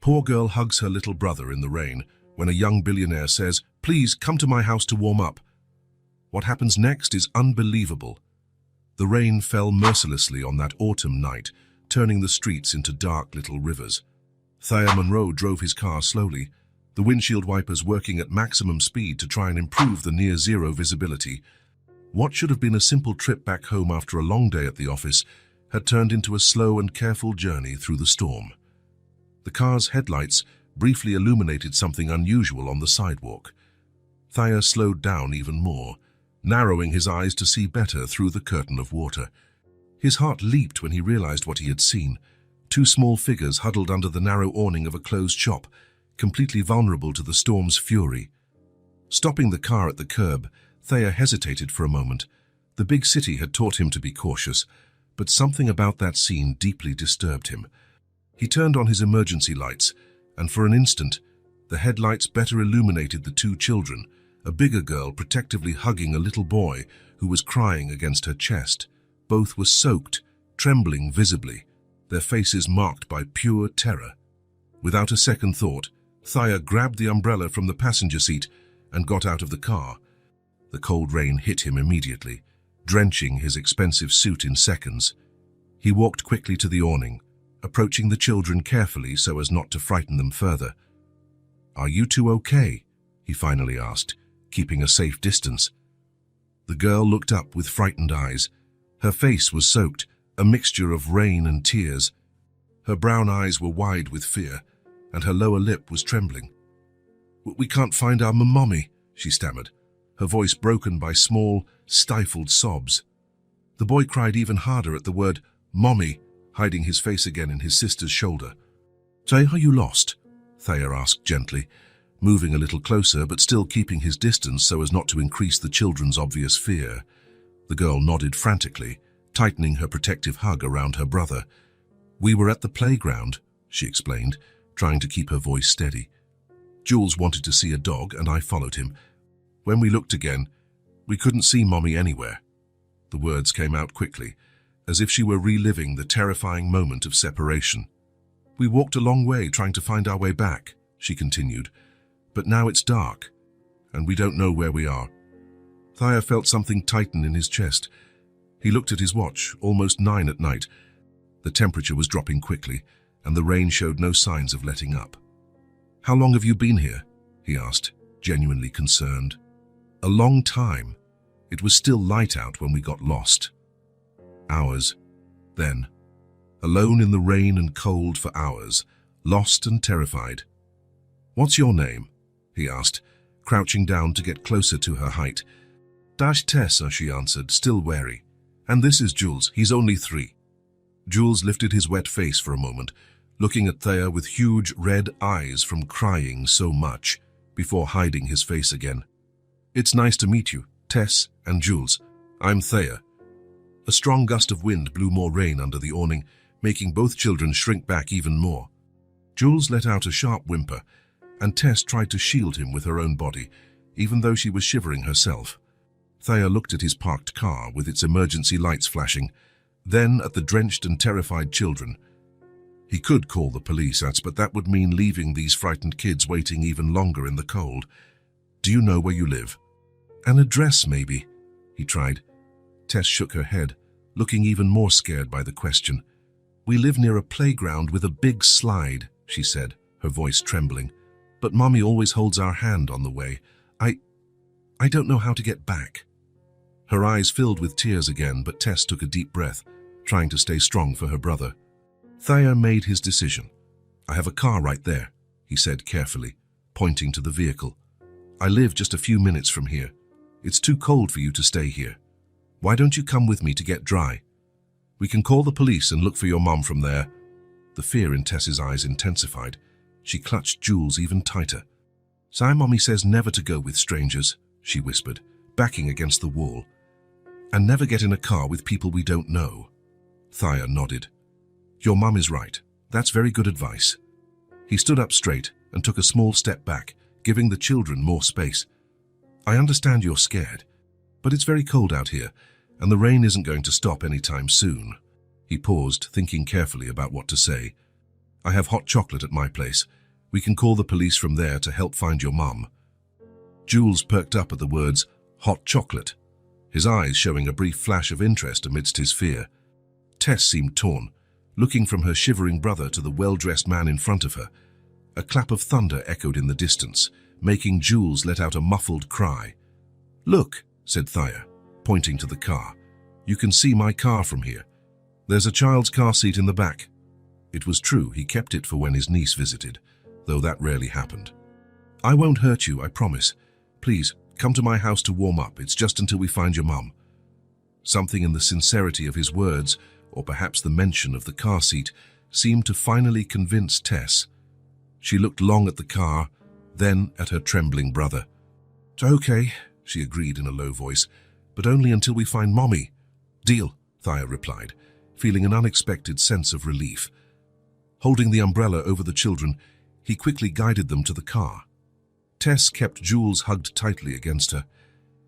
Poor girl hugs her little brother in the rain when a young billionaire says, "Please come to my house to warm up." What happens next is unbelievable. The rain fell mercilessly on that autumn night, turning the streets into dark little rivers. Thaya Monroe drove his car slowly, the windshield wipers working at maximum speed to try and improve the near-zero visibility. What should have been a simple trip back home after a long day at the office had turned into a slow and careful journey through the storm. The car's headlights briefly illuminated something unusual on the sidewalk. Thaya slowed down even more, narrowing his eyes to see better through the curtain of water. His heart leaped when he realized what he had seen. Two small figures huddled under the narrow awning of a closed shop, completely vulnerable to the storm's fury. Stopping the car at the curb, Thaya hesitated for a moment. The big city had taught him to be cautious, but something about that scene deeply disturbed him. He turned on his emergency lights, and for an instant, the headlights better illuminated the two children, a bigger girl protectively hugging a little boy who was crying against her chest. Both were soaked, trembling visibly, their faces marked by pure terror. Without a second thought, Thaya grabbed the umbrella from the passenger seat and got out of the car. The cold rain hit him immediately, drenching his expensive suit in seconds. He walked quickly to the awning, approaching the children carefully so as not to frighten them further. "Are you two okay?" he finally asked, keeping a safe distance. The girl looked up with frightened eyes. Her face was soaked, a mixture of rain and tears. Her brown eyes were wide with fear, and her lower lip was trembling. "We can't find our mommy," she stammered, her voice broken by small, stifled sobs. The boy cried even harder at the word "mommy," hiding his face again in his sister's shoulder. "Say, are you lost?" Thaya asked gently, moving a little closer but still keeping his distance so as not to increase the children's obvious fear. The girl nodded frantically, tightening her protective hug around her brother. "We were at the playground," she explained, trying to keep her voice steady. "Jules wanted to see a dog and I followed him. When we looked again, we couldn't see Mommy anywhere." The words came out quickly, as if she were reliving the terrifying moment of separation. "We walked a long way trying to find our way back," she continued, "but now it's dark, and we don't know where we are." Thaya felt something tighten in his chest. He looked at his watch, almost 9 at night. The temperature was dropping quickly, and the rain showed no signs of letting up. "How long have you been here?" he asked, genuinely concerned. "A long time. It was still light out when we got lost." "Hours, then. Alone in the rain and cold for hours, lost and terrified." "What's your name?" he asked, crouching down to get closer to her height. "Tessa," she answered, still wary. "And this is Jules. He's only 3. Jules lifted his wet face for a moment, looking at Thaya with huge red eyes from crying so much, before hiding his face again. "It's nice to meet you, Tess and Jules. I'm Thaya." A strong gust of wind blew more rain under the awning, making both children shrink back even more. Jules let out a sharp whimper, and Tess tried to shield him with her own body, even though she was shivering herself. Thaya looked at his parked car with its emergency lights flashing, then at the drenched and terrified children. He could call the police, but that would mean leaving these frightened kids waiting even longer in the cold. "Do you know where you live?" "An address, maybe," he tried. Tess shook her head, looking even more scared by the question. "We live near a playground with a big slide," she said, her voice trembling. "But Mommy always holds our hand on the way. I don't know how to get back." Her eyes filled with tears again, but Tess took a deep breath, trying to stay strong for her brother. Thaya made his decision. "I have a car right there," he said carefully, pointing to the vehicle. "I live just a few minutes from here. It's too cold for you to stay here. Why don't you come with me to get dry? We can call the police and look for your mom from there." The fear in Tess's eyes intensified. She clutched Jules even tighter. "Sai Mommy says never to go with strangers," she whispered, backing against the wall. "And never get in a car with people we don't know." Thaya nodded. "Your mum is right. That's very good advice." He stood up straight and took a small step back, giving the children more space. "I understand you're scared, but it's very cold out here, and the rain isn't going to stop anytime soon." He paused, thinking carefully about what to say. I have hot chocolate at my place. We can call the police from there to help find your mum." Jules perked up at the words, "hot chocolate," his eyes showing a brief flash of interest amidst his fear. Tess seemed torn, looking from her shivering brother to the well-dressed man in front of her. A clap of thunder echoed in the distance, making Jules let out a muffled cry. "Look," said Thaya, pointing to the car. "You can see my car from here. There's a child's car seat in the back." It was true, he kept it for when his niece visited, though that rarely happened. "I won't hurt you, I promise. Please, come to my house to warm up. It's just until we find your mum." Something in the sincerity of his words, or perhaps the mention of the car seat, seemed to finally convince Tess. She looked long at the car, then at her trembling brother. "Okay," she agreed in a low voice, "but only until we find Mommy." "Deal," Thaya replied, feeling an unexpected sense of relief. Holding the umbrella over the children, he quickly guided them to the car. Tess kept Jules hugged tightly against her,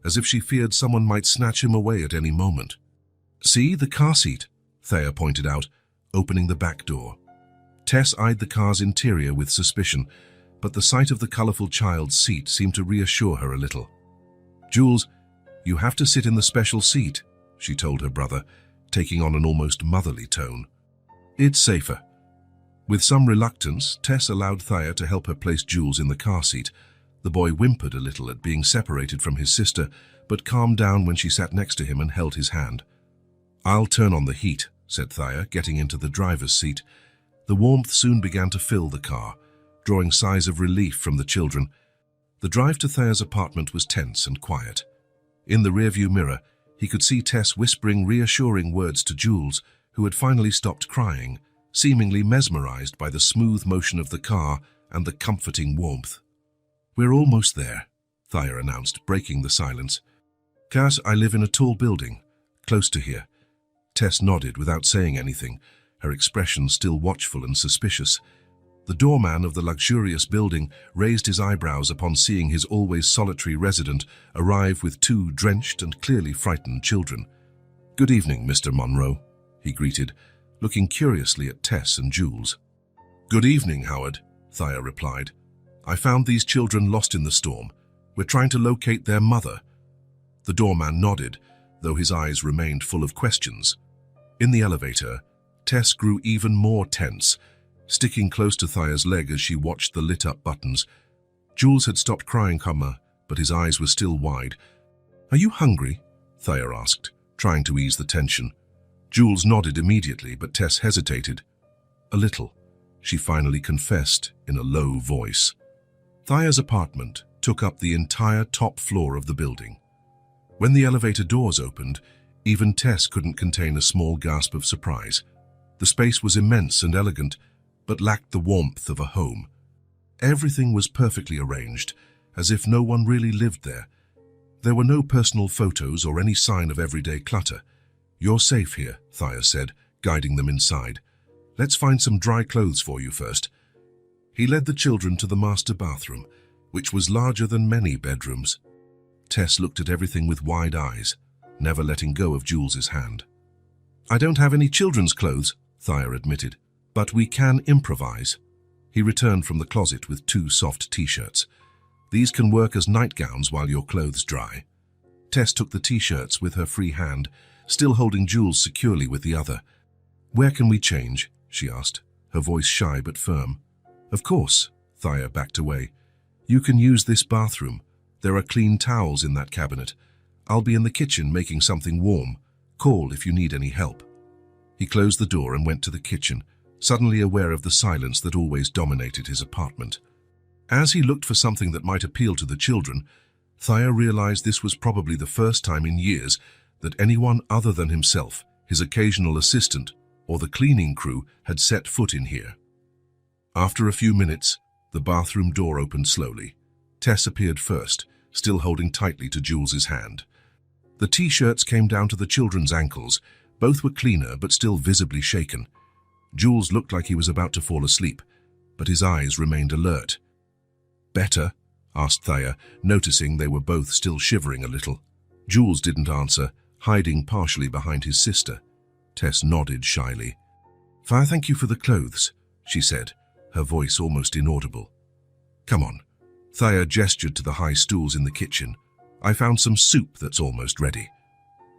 as if she feared someone might snatch him away at any moment. "See, the car seat," Thea pointed out, opening the back door. Tess eyed the car's interior with suspicion, but the sight of the colorful child's seat seemed to reassure her a little. "Jules, you have to sit in the special seat," she told her brother, taking on an almost motherly tone. "It's safer." With some reluctance, Tess allowed Thaya to help her place Jules in the car seat. The boy whimpered a little at being separated from his sister, but calmed down when she sat next to him and held his hand. "I'll turn on the heat," said Thaya, getting into the driver's seat. The warmth soon began to fill the car, drawing sighs of relief from the children. The drive to Thaya's apartment was tense and quiet. In the rearview mirror, he could see Tess whispering reassuring words to Jules, who had finally stopped crying, seemingly mesmerized by the smooth motion of the car and the comforting warmth. "We're almost there," Thaya announced, breaking the silence. "Cass, I live in a tall building, close to here." Tess nodded without saying anything, her expression still watchful and suspicious. The doorman of the luxurious building raised his eyebrows upon seeing his always solitary resident arrive with two drenched and clearly frightened children. "Good evening, Mr. Monroe," he greeted, looking curiously at Tess and Jules. "Good evening, Howard," Thaya replied. "I found these children lost in the storm. We're trying to locate their mother." The doorman nodded, though his eyes remained full of questions. In the elevator, Tess grew even more tense, sticking close to Thaya's leg as she watched the lit-up buttons. Jules had stopped crying, but his eyes were still wide. "Are you hungry?" Thaya asked, trying to ease the tension. Jules nodded immediately, but Tess hesitated. "A little," she finally confessed in a low voice. Thaya's apartment took up the entire top floor of the building. When the elevator doors opened, even Tess couldn't contain a small gasp of surprise. The space was immense and elegant, but lacked the warmth of a home. Everything was perfectly arranged, as if no one really lived there. There were no personal photos or any sign of everyday clutter. "You're safe here," Thaya said, guiding them inside. "Let's find some dry clothes for you first." He led the children to the master bathroom, which was larger than many bedrooms. Tess looked at everything with wide eyes, never letting go of Jules's hand. "I don't have any children's clothes," Thaya admitted, "but we can improvise." He returned from the closet with two soft t-shirts. "These can work as nightgowns while your clothes dry." Tess took the t-shirts with her free hand, still holding Jules securely with the other. "Where can we change?" she asked, her voice shy but firm. "Of course," Thaya backed away. "You can use this bathroom. There are clean towels in that cabinet. I'll be in the kitchen making something warm. Call if you need any help." He closed the door and went to the kitchen, suddenly aware of the silence that always dominated his apartment. As he looked for something that might appeal to the children, Thaya realized this was probably the first time in years that anyone other than himself, his occasional assistant, or the cleaning crew had set foot in here. After a few minutes, the bathroom door opened slowly. Tess appeared first, still holding tightly to Jules's hand. The t-shirts came down to the children's ankles. Both were cleaner but still visibly shaken. Jules looked like he was about to fall asleep, but his eyes remained alert. "Better?" asked Thaya, noticing they were both still shivering a little. Jules didn't answer, hiding partially behind his sister. Tess nodded shyly. "Thank you for the clothes," she said, her voice almost inaudible. Come on. Thea gestured to the high stools in the kitchen. I found some soup that's almost ready.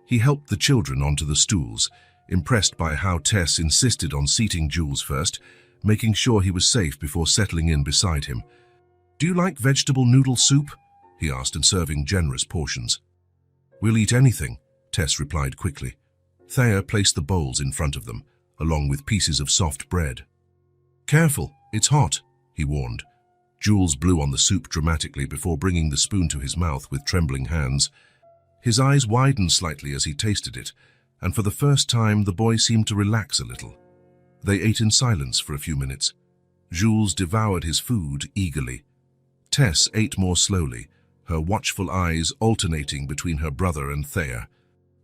He helped the children onto the stools, impressed by how Tess insisted on seating Jules first, making sure he was safe before settling in beside him. Do you like vegetable noodle soup? He asked, and serving generous portions. We'll eat anything, Tess replied quickly. Thea placed the bowls in front of them, along with pieces of soft bread. Careful, it's hot, he warned. Jules blew on the soup dramatically before bringing the spoon to his mouth with trembling hands. His eyes widened slightly as he tasted it, and for the first time the boy seemed to relax a little. They ate in silence for a few minutes. Jules devoured his food eagerly. Tess ate more slowly, her watchful eyes alternating between her brother and Thea.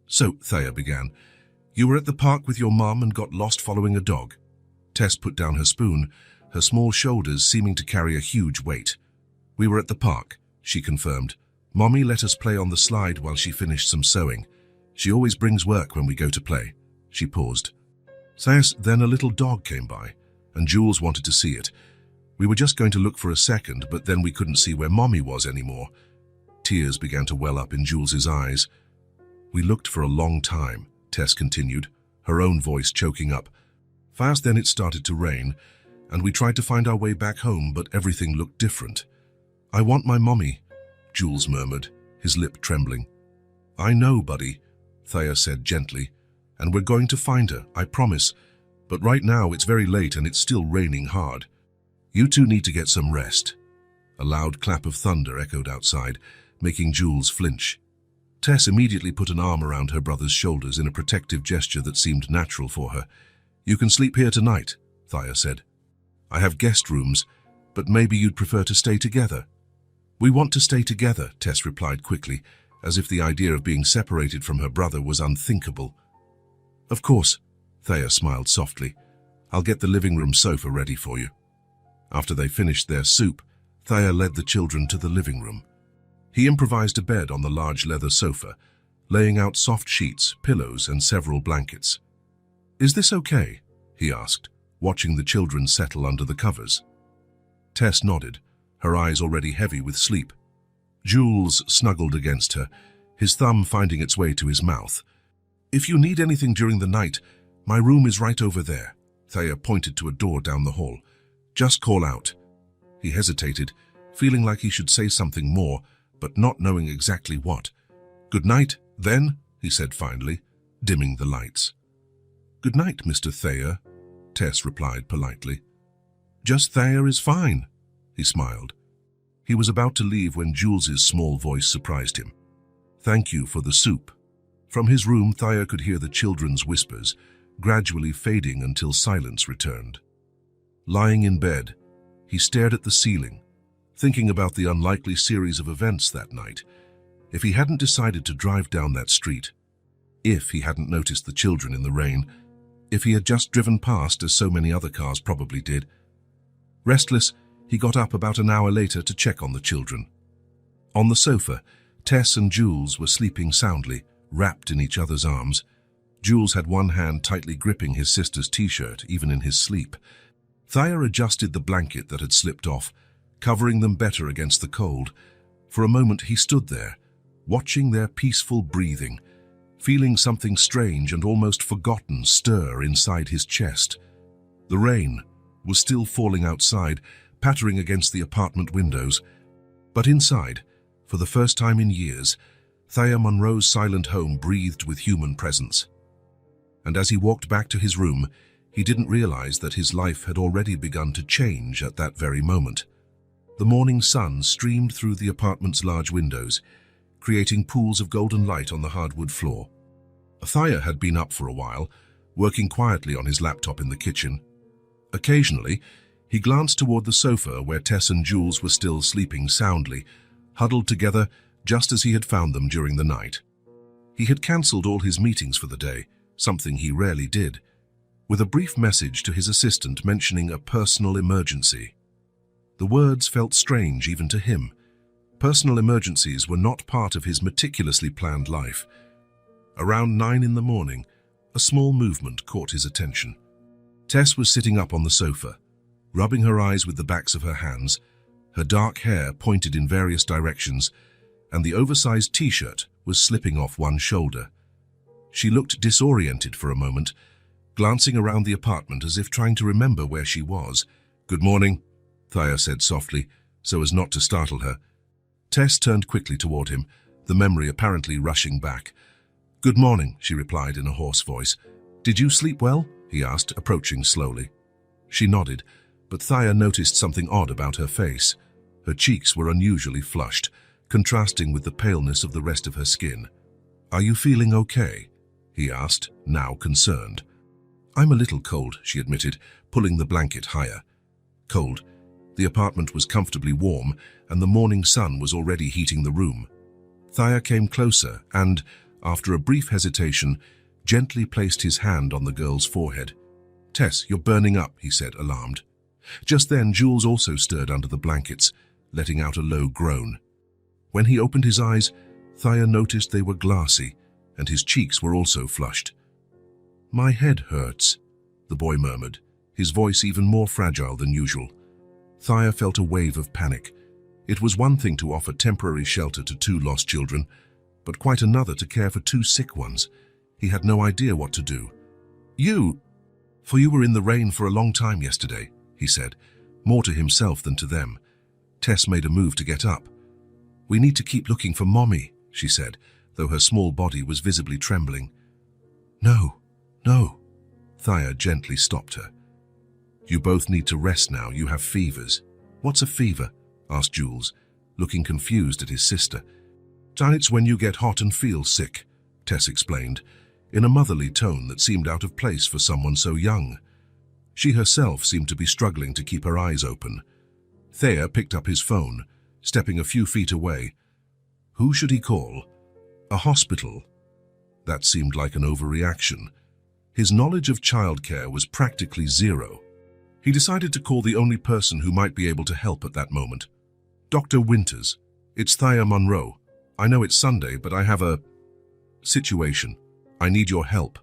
So, Thea began, you were at the park with your mum and got lost following a dog. Tess put down her spoon, her small shoulders seeming to carry a huge weight. We were at the park, she confirmed. Mommy let us play on the slide while she finished some sewing. She always brings work when we go to play. She paused. Then a little dog came by, and Jules wanted to see it. We were just going to look for a second, but then we couldn't see where Mommy was anymore. Tears began to well up in Jules's eyes. We looked for a long time, Tess continued, her own voice choking up. Fast then it started to rain, and we tried to find our way back home, but everything looked different. I want my Mommy, Jules murmured, his lip trembling. I know, buddy, Thea said gently, and we're going to find her, I promise. But right now it's very late and it's still raining hard. You two need to get some rest. A loud clap of thunder echoed outside, making Jules flinch. Tess immediately put an arm around her brother's shoulders in a protective gesture that seemed natural for her. You can sleep here tonight, Thea said. I have guest rooms, but maybe you'd prefer to stay together. We want to stay together, Tess replied quickly, as if the idea of being separated from her brother was unthinkable. Of course, Thea smiled softly. I'll get the living room sofa ready for you. After they finished their soup, Thea led the children to the living room. He improvised a bed on the large leather sofa, laying out soft sheets, pillows, and several blankets. Is this okay? He asked, watching the children settle under the covers. Tess nodded, her eyes already heavy with sleep. Jules snuggled against her, his thumb finding its way to his mouth. If you need anything during the night, my room is right over there. Thea pointed to a door down the hall. Just call out. He hesitated, feeling like he should say something more, but not knowing exactly what. Good night, then, he said finally, dimming the lights. Good night, Mr. Thayer, Tess replied politely. Just Thayer is fine, he smiled. He was about to leave when Jules's small voice surprised him. Thank you for the soup. From his room, Thayer could hear the children's whispers, gradually fading until silence returned. Lying in bed, he stared at the ceiling, thinking about the unlikely series of events that night. If he hadn't decided to drive down that street, if he hadn't noticed the children in the rain, if he had just driven past as so many other cars probably did. Restless, he got up about an hour later to check on the children. On the sofa, Tess and Jules were sleeping soundly, wrapped in each other's arms. Jules had one hand tightly gripping his sister's t-shirt, even in his sleep. Thayer adjusted the blanket that had slipped off, covering them better against the cold. For a moment he stood there, watching their peaceful breathing, feeling something strange and almost forgotten stir inside his chest. The rain was still falling outside, pattering against the apartment windows. But inside, for the first time in years, Thayer Monroe's silent home breathed with human presence. And as he walked back to his room, he didn't realize that his life had already begun to change at that very moment. The morning sun streamed through the apartment's large windows, creating pools of golden light on the hardwood floor. Thayer had been up for a while, working quietly on his laptop in the kitchen. Occasionally, he glanced toward the sofa where Tess and Jules were still sleeping soundly, huddled together just as he had found them during the night. He had cancelled all his meetings for the day, something he rarely did, with a brief message to his assistant mentioning a personal emergency. The words felt strange even to him. Personal emergencies were not part of his meticulously planned life. Around 9 a.m, a small movement caught his attention. Tess was sitting up on the sofa, rubbing her eyes with the backs of her hands. Her dark hair pointed in various directions, and the oversized t-shirt was slipping off one shoulder. She looked disoriented for a moment, glancing around the apartment as if trying to remember where she was. "Good morning," Thea said softly, so as not to startle her. Tess turned quickly toward him, the memory apparently rushing back. "Good morning," she replied in a hoarse voice. "Did you sleep well?" he asked, approaching slowly. She nodded, but Thea noticed something odd about her face. Her cheeks were unusually flushed, contrasting with the paleness of the rest of her skin. "Are you feeling okay?" he asked, now concerned. "I'm a little cold," she admitted, pulling the blanket higher. Cold. The apartment was comfortably warm, and the morning sun was already heating the room. Thea came closer and, after a brief hesitation, gently placed his hand on the girl's forehead. "Tess, you're burning up," he said, alarmed. Just then, Jules also stirred under the blankets, letting out a low groan. When he opened his eyes, Thea noticed they were glassy, and his cheeks were also flushed. "My head hurts," the boy murmured, his voice even more fragile than usual. Thea felt a wave of panic. It was one thing to offer temporary shelter to 2 lost children, but quite another to care for 2 sick ones. He had no idea what to do. You were in the rain for a long time yesterday," he said, more to himself than to them. Tess made a move to get up. "We need to keep looking for Mommy," she said, though her small body was visibly trembling. No. Thea gently stopped her. "You both need to rest now. You have fevers." "What's a fever?" asked Jules, looking confused at his sister. "It's when you get hot and feel sick," Tess explained, in a motherly tone that seemed out of place for someone so young. She herself seemed to be struggling to keep her eyes open. Thea picked up his phone, stepping a few feet away. Who should he call? A hospital? That seemed like an overreaction. His knowledge of childcare was practically zero. He decided to call the only person who might be able to help at that moment. "Dr. Winters, it's Thea Monroe. I know it's Sunday, but I have a situation. I need your help."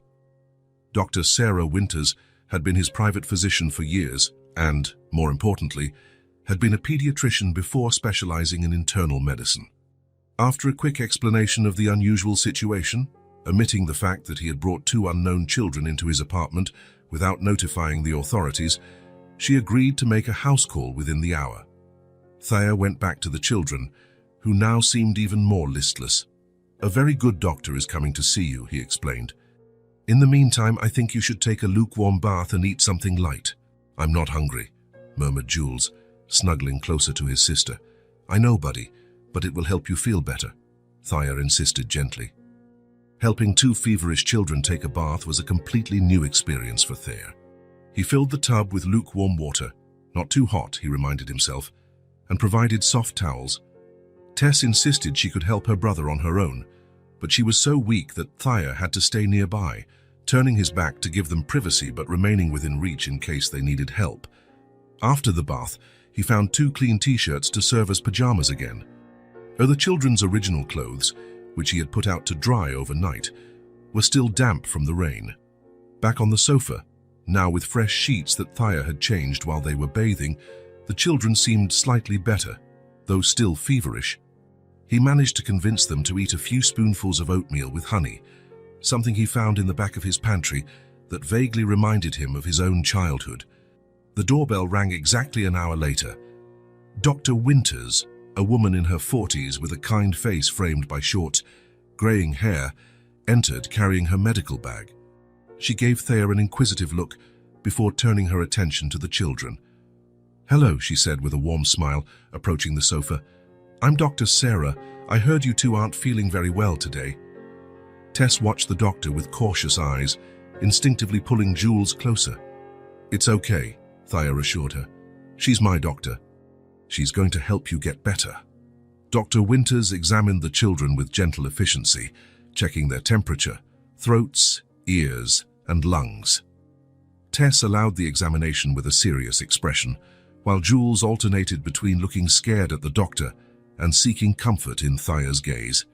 Dr. Sarah Winters had been his private physician for years and, more importantly, had been a pediatrician before specializing in internal medicine. After a quick explanation of the unusual situation, omitting the fact that he had brought 2 unknown children into his apartment without notifying the authorities, she agreed to make a house call within the hour. Thea went back to the children, who now seemed even more listless. "A very good doctor is coming to see you," he explained. "In the meantime, I think you should take a lukewarm bath and eat something light." "I'm not hungry," murmured Jules, snuggling closer to his sister. "I know, buddy, but it will help you feel better," Thea insisted gently. Helping 2 feverish children take a bath was a completely new experience for Thea. He filled the tub with lukewarm water, not too hot, he reminded himself, and provided soft towels. Tess insisted she could help her brother on her own, but she was so weak that Thea had to stay nearby, turning his back to give them privacy but remaining within reach in case they needed help. After the bath, he found 2 clean t-shirts to serve as pajamas again. The children's original clothes, which he had put out to dry overnight, were still damp from the rain. Back on the sofa, now with fresh sheets that Thea had changed while they were bathing, the children seemed slightly better, though still feverish. He managed to convince them to eat a few spoonfuls of oatmeal with honey, something he found in the back of his pantry that vaguely reminded him of his own childhood. The doorbell rang exactly an hour later. Dr. Winters, a woman in her 40s with a kind face framed by short, graying hair, entered carrying her medical bag. She gave Thea an inquisitive look before turning her attention to the children. "Hello," she said with a warm smile, approaching the sofa. "I'm Dr. Sarah. I heard you 2 aren't feeling very well today." Tess watched the doctor with cautious eyes, instinctively pulling Jules closer. "It's okay," Thea assured her. "She's my doctor. She's going to help you get better." Dr. Winters examined the children with gentle efficiency, checking their temperature, throats, ears, and lungs. Tess allowed the examination with a serious expression, while Jules alternated between looking scared at the doctor and seeking comfort in Thea's gaze.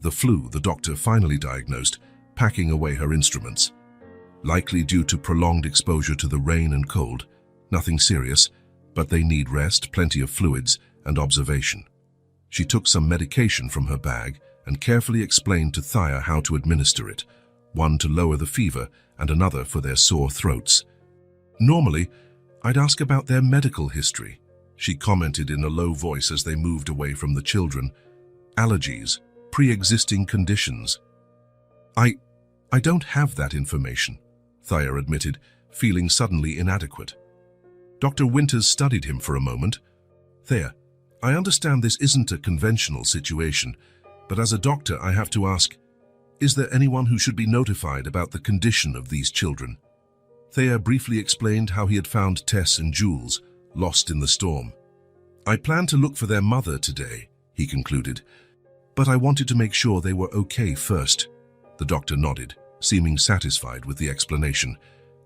The flu, the doctor finally diagnosed, packing away her instruments. Likely due to prolonged exposure to the rain and cold, Nothing serious, but they need rest, plenty of fluids, and observation. She took some medication from her bag and carefully explained to Thea how to administer it, one to lower the fever and another for their sore throats. Normally, I'd ask about their medical history, she commented in a low voice as they moved away from the children. Allergies, pre-existing conditions. I don't have that information, Thea admitted, feeling suddenly inadequate. Dr. Winters studied him for a moment. Thea, I understand this isn't a conventional situation, but as a doctor I have to ask, is there anyone who should be notified about the condition of these children? Thea briefly explained how he had found Tess and Jules, lost in the storm. I planned to look for their mother today, he concluded, but I wanted to make sure they were okay first. The doctor nodded, seeming satisfied with the explanation.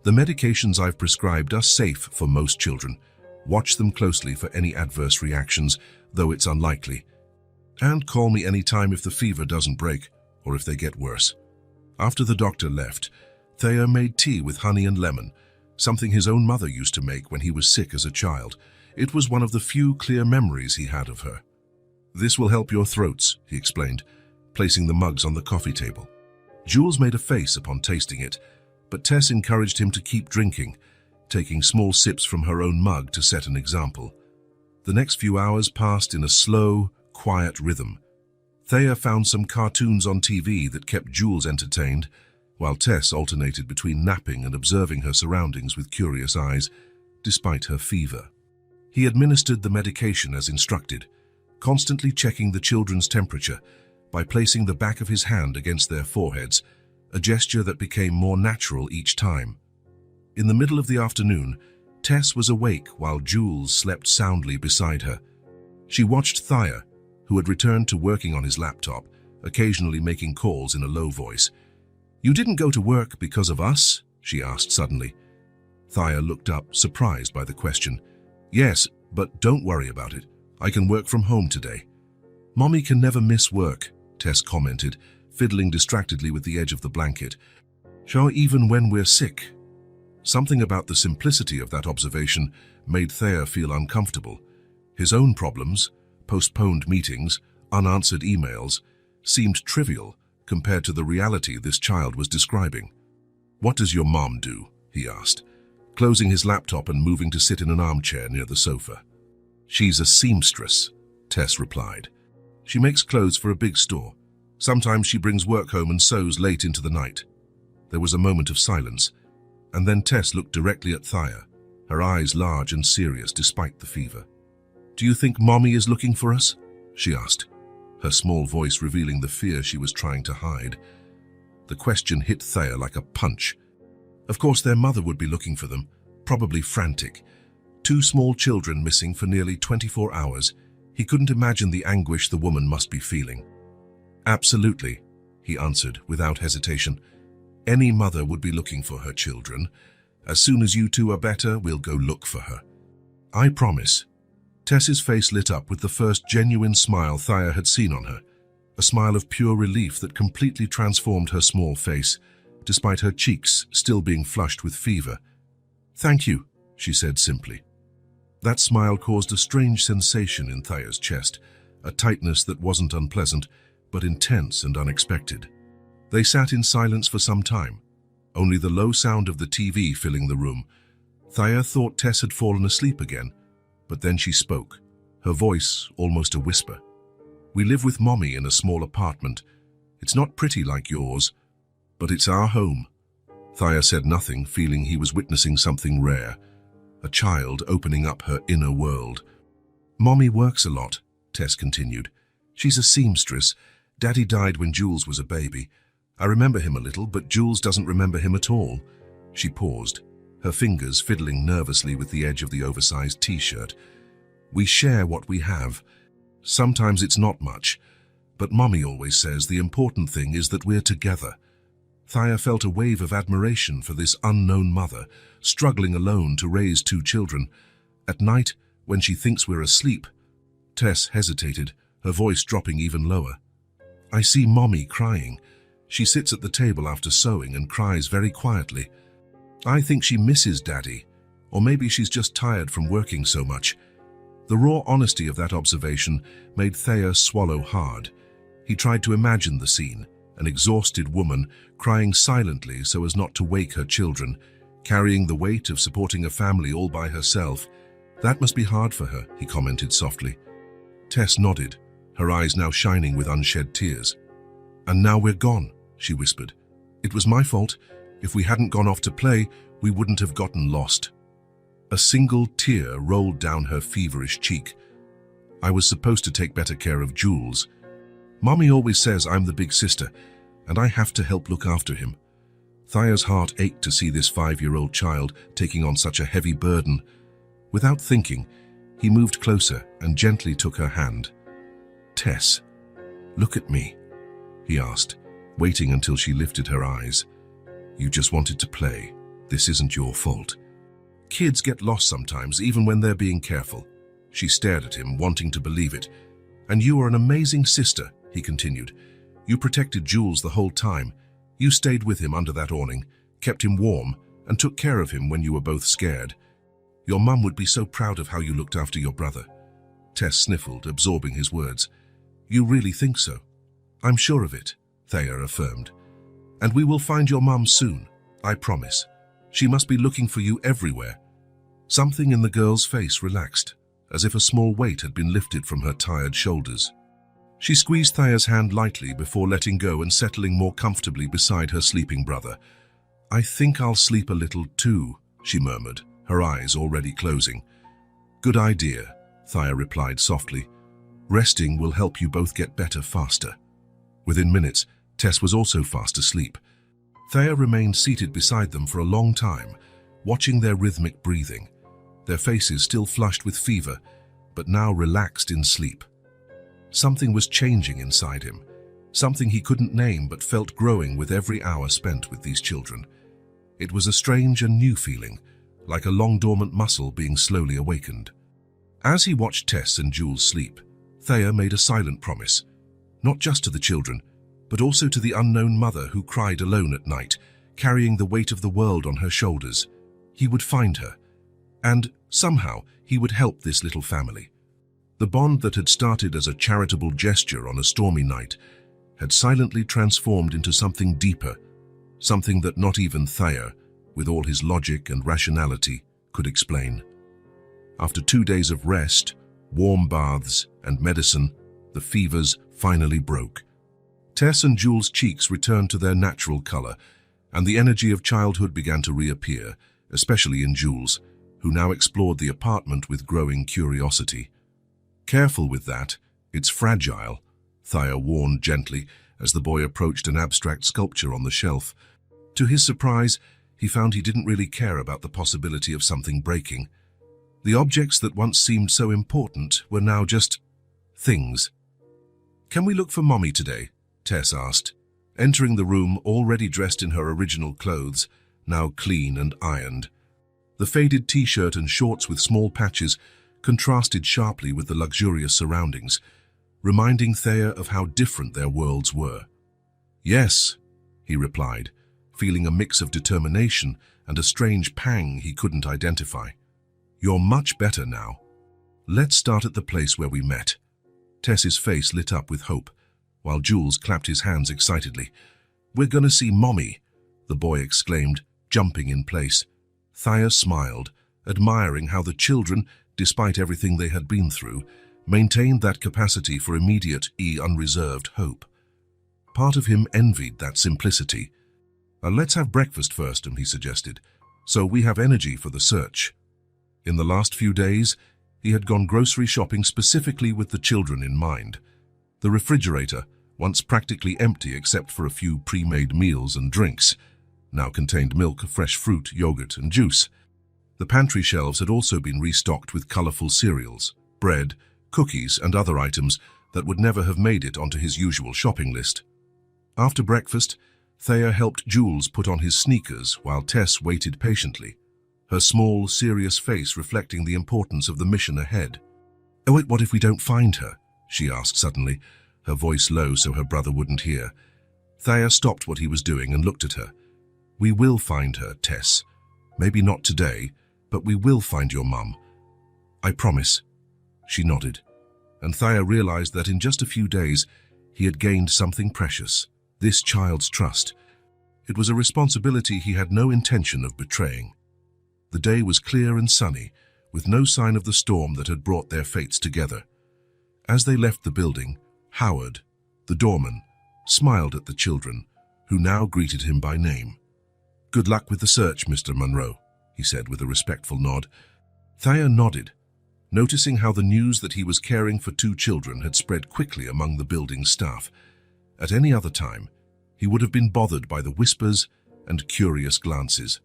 The medications I've prescribed are safe for most children. Watch them closely for any adverse reactions, though it's unlikely. And call me any time if the fever doesn't break or if they get worse. After the doctor left, Thea made tea with honey and lemon, something his own mother used to make when he was sick as a child. It was one of the few clear memories he had of her. This will help your throats, he explained, placing the mugs on the coffee table. Jules made a face upon tasting it, but Tess encouraged him to keep drinking, taking small sips from her own mug to set an example. The next few hours passed in a slow, quiet rhythm. Thea found some cartoons on TV that kept Jules entertained, while Tess alternated between napping and observing her surroundings with curious eyes, despite her fever. He administered the medication as instructed, constantly checking the children's temperature by placing the back of his hand against their foreheads, a gesture that became more natural each time. In the middle of the afternoon, Tess was awake while Jules slept soundly beside her. She watched Thea, who had returned to working on his laptop, occasionally making calls in a low voice. "You didn't go to work because of us?" she asked suddenly. Thea looked up, surprised by the question. "Yes, but don't worry about it. I can work from home today." "Mommy can never miss work," Tess commented, fiddling distractedly with the edge of the blanket. "Sure, even when we're sick." Something about the simplicity of that observation made Thea feel uncomfortable. His own problems, postponed meetings, unanswered emails, seemed trivial compared to the reality this child was describing. "What does your mom do?" he asked, closing his laptop and moving to sit in an armchair near the sofa. "She's a seamstress," Tess replied. "She makes clothes for a big store. Sometimes she brings work home and sews late into the night." There was a moment of silence, and then Tess looked directly at Thea, her eyes large and serious despite the fever. "Do you think Mommy is looking for us?" she asked, her small voice revealing the fear she was trying to hide. The question hit Thea like a punch. Of course their mother would be looking for them, probably frantic. 2 small children missing for nearly 24 hours. He couldn't imagine the anguish the woman must be feeling. "Absolutely," he answered without hesitation. "Any mother would be looking for her children. As soon as you two are better, we'll go look for her. I promise." Tess's face lit up with the first genuine smile Thea had seen on her, a smile of pure relief that completely transformed her small face, despite her cheeks still being flushed with fever. "Thank you," she said simply. That smile caused a strange sensation in Thea's chest, a tightness that wasn't unpleasant, but intense and unexpected. They sat in silence for some time, only the low sound of the TV filling the room. Thea thought Tess had fallen asleep again, but then she spoke, her voice almost a whisper. "We live with Mommy in a small apartment. It's not pretty like yours, but it's our home." Thea said nothing, feeling he was witnessing something rare, a child opening up her inner world. "Mommy works a lot," Tess continued. "She's a seamstress. Daddy died when Jules was a baby. I remember him a little, but Jules doesn't remember him at all." She paused, her fingers fiddling nervously with the edge of the oversized t-shirt. "We share what we have. Sometimes it's not much, but Mommy always says the important thing is that we're together." Thea felt a wave of admiration for this unknown mother, struggling alone to raise 2 children. At night, when she thinks we're asleep, Tess hesitated, her voice dropping even lower. "I see Mommy crying. She sits at the table after sewing and cries very quietly. I think she misses Daddy. Or maybe she's just tired from working so much. The raw honesty of that observation made Thea swallow hard. He tried to imagine the scene, an exhausted woman crying silently so as not to wake her children, carrying the weight of supporting a family all by herself. That must be hard for her, he commented softly. Tess nodded, her eyes now shining with unshed tears. And now we're gone, she whispered. It was my fault. If we hadn't gone off to play, we wouldn't have gotten lost. A single tear rolled down her feverish cheek. I was supposed to take better care of Jules. Mommy always says I'm the big sister, and I have to help look after him. Thea's heart ached to see this 5-year-old child taking on such a heavy burden. Without thinking, he moved closer and gently took her hand. Tess, look at me, he asked, waiting until she lifted her eyes. You just wanted to play. This isn't your fault. Kids get lost sometimes, even when they're being careful. She stared at him, wanting to believe it. And you are an amazing sister, he continued. You protected Jules the whole time. You stayed with him under that awning, kept him warm, and took care of him when you were both scared. Your mum would be so proud of how you looked after your brother. Tess sniffled, absorbing his words. You really think so? I'm sure of it, Thea affirmed. And we will find your mum soon, I promise. She must be looking for you everywhere. Something in the girl's face relaxed, as if a small weight had been lifted from her tired shoulders. She squeezed Thea's hand lightly before letting go and settling more comfortably beside her sleeping brother. I think I'll sleep a little too, she murmured, her eyes already closing. Good idea, Thea replied softly. Resting will help you both get better faster. Within minutes, Tess was also fast asleep. Thea remained seated beside them for a long time, watching their rhythmic breathing, their faces still flushed with fever, but now relaxed in sleep. Something was changing inside him, something he couldn't name but felt growing with every hour spent with these children. It was a strange and new feeling, like a long-dormant muscle being slowly awakened. As he watched Tess and Jules sleep, Thea made a silent promise, not just to the children, but also to the unknown mother who cried alone at night, carrying the weight of the world on her shoulders. He would find her, and somehow he would help this little family. The bond that had started as a charitable gesture on a stormy night had silently transformed into something deeper, something that not even Thea, with all his logic and rationality, could explain. After 2 days of rest, warm baths, and medicine, the fevers finally broke. Tess and Jules' cheeks returned to their natural color, and the energy of childhood began to reappear, especially in Jules, who now explored the apartment with growing curiosity. Careful with that, it's fragile, Thea warned gently as the boy approached an abstract sculpture on the shelf. To his surprise, he found he didn't really care about the possibility of something breaking. The objects that once seemed so important were now just things. Can we look for Mommy today? Tess asked, entering the room already dressed in her original clothes, now clean and ironed. The faded t-shirt and shorts with small patches contrasted sharply with the luxurious surroundings, reminding Thea of how different their worlds were. Yes, he replied, feeling a mix of determination and a strange pang he couldn't identify. You're much better now. Let's start at the place where we met. Tess's face lit up with hope, while Jules clapped his hands excitedly. We're gonna see Mommy, the boy exclaimed, jumping in place. Thea smiled, admiring how the children, despite everything they had been through, maintained that capacity for immediate, unreserved hope. Part of him envied that simplicity. Let's have breakfast first, he suggested, so we have energy for the search. In the last few days, he had gone grocery shopping specifically with the children in mind. The refrigerator, once practically empty except for a few pre-made meals and drinks, now contained milk, fresh fruit, yogurt, and juice. The pantry shelves had also been restocked with colorful cereals, bread, cookies, and other items that would never have made it onto his usual shopping list. After breakfast, Thea helped Jules put on his sneakers while Tess waited patiently, her small, serious face reflecting the importance of the mission ahead. "Oh, what if we don't find her?" she asked suddenly, her voice low so her brother wouldn't hear. Thea stopped what he was doing and looked at her. "We will find her, Tess. Maybe not today, But we will find your mum. I promise. She nodded, and Thea realized that in just a few days he had gained something precious, this child's trust. It was a responsibility he had no intention of betraying. The day was clear and sunny, with no sign of the storm that had brought their fates together. As they left the building, Howard, the doorman, smiled at the children, who now greeted him by name. "Good luck with the search, Mr. Monroe," he said with a respectful nod. Thea nodded, noticing how the news that he was caring for 2 children had spread quickly among the building's staff. At any other time, he would have been bothered by the whispers and curious glances.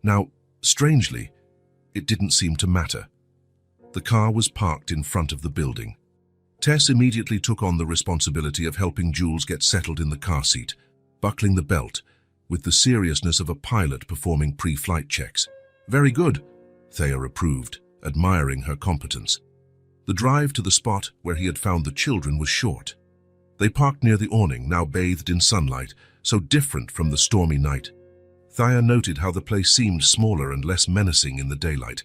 Now, strangely, it didn't seem to matter. The car was parked in front of the building. Tess immediately took on the responsibility of helping Jules get settled in the car seat, buckling the belt, with the seriousness of a pilot performing pre-flight checks. "Very good," Thea approved, admiring her competence. The drive to the spot where he had found the children was short. They parked near the awning, now bathed in sunlight, so different from the stormy night. Thea noted how the place seemed smaller and less menacing in the daylight.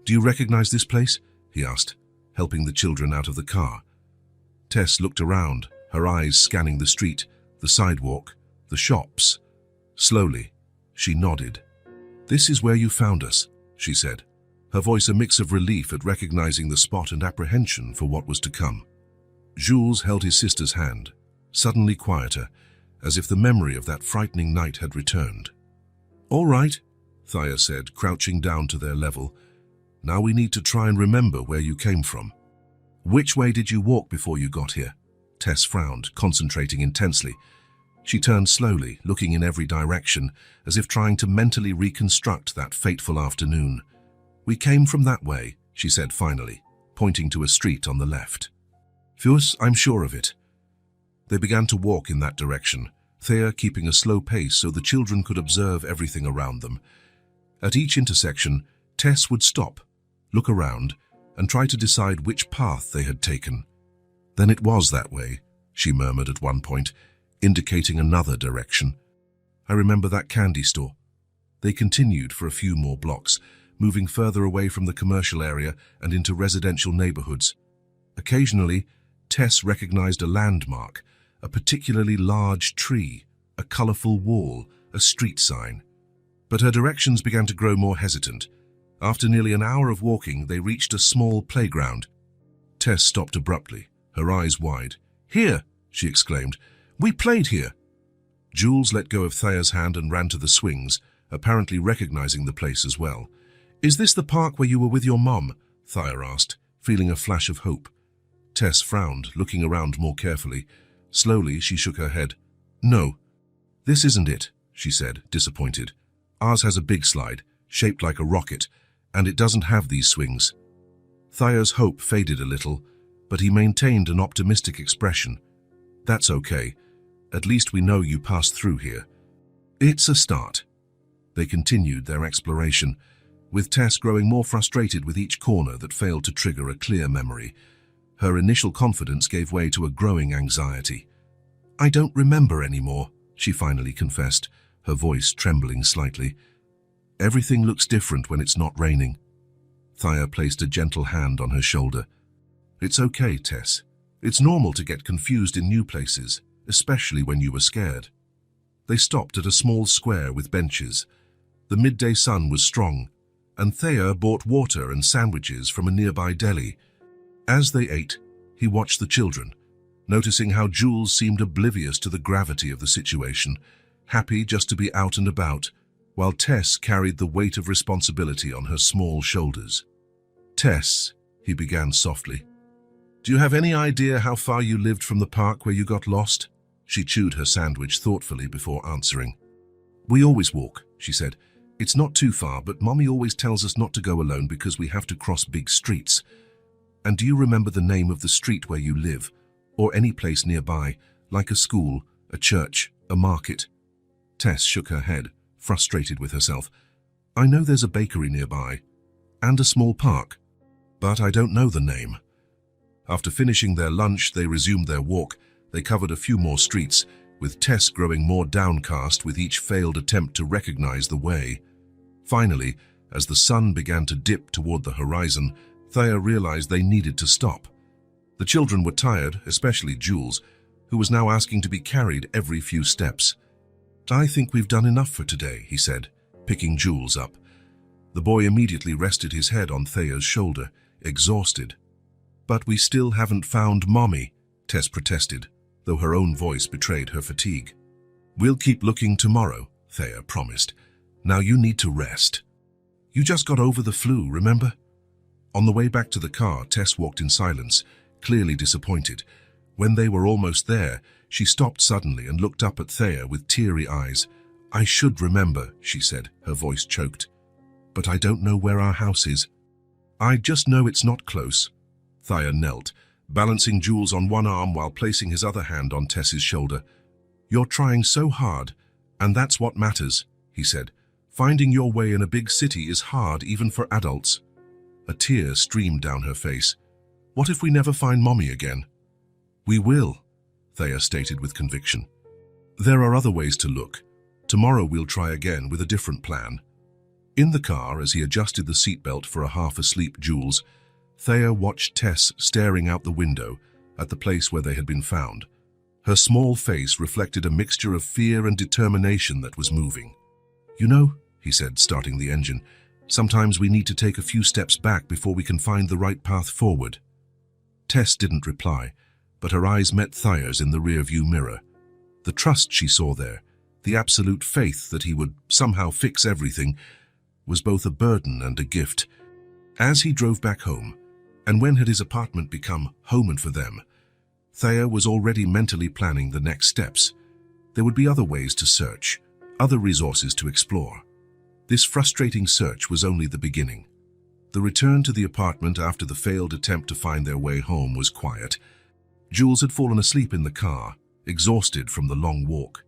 "Do you recognize this place?" he asked, helping the children out of the car. Tess looked around, her eyes scanning the street, the sidewalk, the shops. Slowly, she nodded. "This is where you found us," she said, her voice a mix of relief at recognizing the spot and apprehension for what was to come. Jules held his sister's hand, suddenly quieter, as if the memory of that frightening night had returned. "All right," Thea said, crouching down to their level. "Now we need to try and remember where you came from." "Which way did you walk before you got here?" Tess frowned, concentrating intensely. She turned slowly, looking in every direction, as if trying to mentally reconstruct that fateful afternoon. "We came from that way," she said finally, pointing to a street on the left. "Fus, I'm sure of it." They began to walk in that direction, Thea keeping a slow pace so the children could observe everything around them. At each intersection, Tess would stop, look around, and try to decide which path they had taken. "Then it was that way," she murmured at one point, indicating another direction. "I remember that candy store." They continued for a few more blocks, moving further away from the commercial area and into residential neighborhoods. Occasionally, Tess recognized a landmark, a particularly large tree, a colorful wall, a street sign. But her directions began to grow more hesitant. After nearly an hour of walking, they reached a small playground. Tess stopped abruptly, her eyes wide. "Here!" she exclaimed. "We played here!" Jules let go of Thea's hand and ran to the swings, apparently recognizing the place as well. "Is this the park where you were with your mom?" Thea asked, feeling a flash of hope. Tess frowned, looking around more carefully. Slowly, she shook her head. "No, this isn't it," she said, disappointed. "Ours has a big slide, shaped like a rocket, and it doesn't have these swings." Thea's hope faded a little, but he maintained an optimistic expression. "That's okay. At least we know you passed through here." "It's a start." They continued their exploration, with Tess growing more frustrated with each corner that failed to trigger a clear memory. Her initial confidence gave way to a growing anxiety. "I don't remember anymore," she finally confessed, her voice trembling slightly. "Everything looks different when it's not raining." Thea placed a gentle hand on her shoulder. "It's okay, Tess. It's normal to get confused in new places, especially when you were scared." They stopped at a small square with benches. The midday sun was strong, and Thea bought water and sandwiches from a nearby deli. As they ate, he watched the children, noticing how Jules seemed oblivious to the gravity of the situation, happy just to be out and about, while Tess carried the weight of responsibility on her small shoulders. "Tess," he began softly, "do you have any idea how far you lived from the park where you got lost?" She chewed her sandwich thoughtfully before answering. "We always walk," she said. "It's not too far, but Mommy always tells us not to go alone because we have to cross big streets." "And do you remember the name of the street where you live, or any place nearby, like a school, a church, a market?" Tess shook her head, frustrated with herself. "I know there's a bakery nearby, and a small park, but I don't know the name." After finishing their lunch, they resumed their walk. They covered a few more streets, with Tess growing more downcast with each failed attempt to recognize the way. Finally, As the sun began to dip toward the horizon, Thea realized they needed to stop. The children were tired, especially Jules, who was now asking to be carried every few steps. "I think we've done enough for today," he said, picking Jules up. The boy immediately rested his head on Thea's shoulder, exhausted. "But we still haven't found Mommy," Tess protested, though her own voice betrayed her fatigue. "We'll keep looking tomorrow," Thea promised. "Now you need to rest. You just got over the flu, remember?" On the way back to the car, Tess walked in silence, clearly disappointed. When they were almost there, she stopped suddenly and looked up at Thea with teary eyes. "I should remember," she said, her voice choked. "But I don't know where our house is. I just know it's not close." Thea knelt, balancing Jules on one arm while placing his other hand on Tess's shoulder. "You're trying so hard, and that's what matters," he said. "Finding your way in a big city is hard even for adults." A tear streamed down her face. "What if we never find Mommy again?" "We will," Thea stated with conviction. "There are other ways to look. Tomorrow we'll try again with a different plan." In the car, as he adjusted the seatbelt for a half-asleep Jules, Thea watched Tess staring out the window at the place where they had been found. Her small face reflected a mixture of fear and determination that was moving. "You know," he said, starting the engine, "sometimes we need to take a few steps back before we can find the right path forward." Tess didn't reply, but her eyes met Thea's in the rearview mirror. The trust she saw there, the absolute faith that he would somehow fix everything, was both a burden and a gift. As he drove back home, and when had his apartment become home for them, Thea was already mentally planning the next steps. There would be other ways to search, other resources to explore. This frustrating search was only the beginning. The return to the apartment after the failed attempt to find their way home was quiet. Jules had fallen asleep in the car, exhausted from the long walk.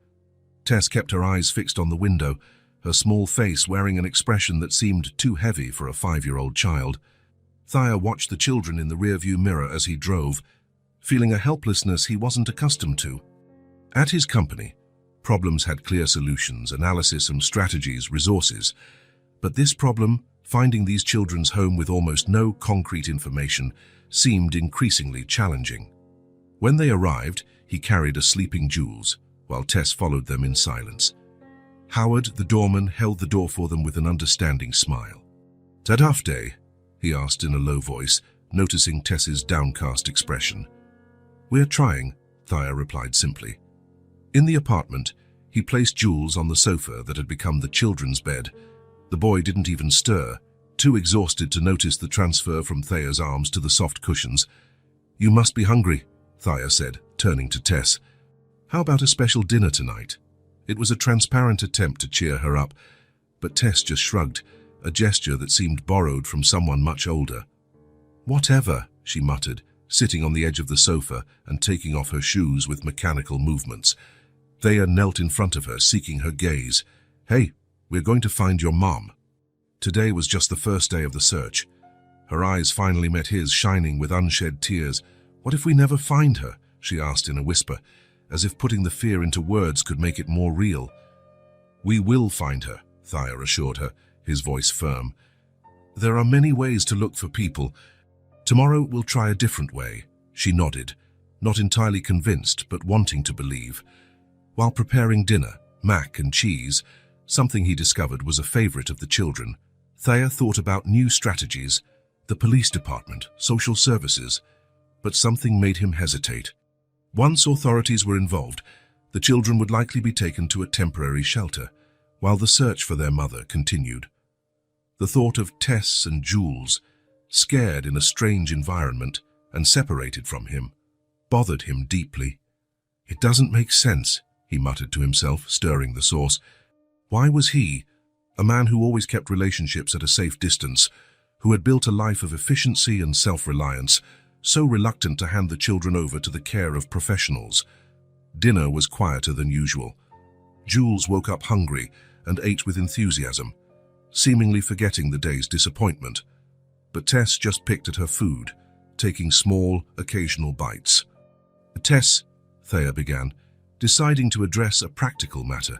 Tess kept her eyes fixed on the window, her small face wearing an expression that seemed too heavy for a 5-year-old child. Thea watched the children in the rearview mirror as he drove, feeling a helplessness he wasn't accustomed to. At his company, problems had clear solutions, analysis and strategies, resources. But this problem, finding these children's home with almost no concrete information, seemed increasingly challenging. When they arrived, he carried a sleeping Jules, while Tess followed them in silence. Howard, the doorman, held the door for them with an understanding smile. "Tadafte?" he asked in a low voice, noticing Tess's downcast expression. "We're trying," Thea replied simply. In the apartment, he placed Jules on the sofa that had become the children's bed. The boy didn't even stir, too exhausted to notice the transfer from Thea's arms to the soft cushions. "You must be hungry," Thea said, turning to Tess. "How about a special dinner tonight?" It was a transparent attempt to cheer her up, but Tess just shrugged, a gesture that seemed borrowed from someone much older. "Whatever," she muttered, sitting on the edge of the sofa and taking off her shoes with mechanical movements. Thea knelt in front of her, seeking her gaze. "Hey, we're going to find your mom." Today was just the first day of the search. Her eyes finally met his, shining with unshed tears. "What if we never find her?" she asked in a whisper, as if putting the fear into words could make it more real. "We will find her," Thea assured her, his voice firm. "There are many ways to look for people. Tomorrow we'll try a different way." She nodded, not entirely convinced, but wanting to believe. While preparing dinner, mac and cheese, something he discovered was a favorite of the children, Thea thought about new strategies, the police department, social services, but something made him hesitate. Once authorities were involved, the children would likely be taken to a temporary shelter, while the search for their mother continued. The thought of Tess and Jules, scared in a strange environment and separated from him, bothered him deeply. "It doesn't make sense," he muttered to himself, stirring the sauce. Why was he, a man who always kept relationships at a safe distance, who had built a life of efficiency and self-reliance, so reluctant to hand the children over to the care of professionals? Dinner was quieter than usual. Jules woke up hungry and ate with enthusiasm, seemingly forgetting the day's disappointment. But Tess just picked at her food, taking small, occasional bites. "Tess," Thea began, deciding to address a practical matter,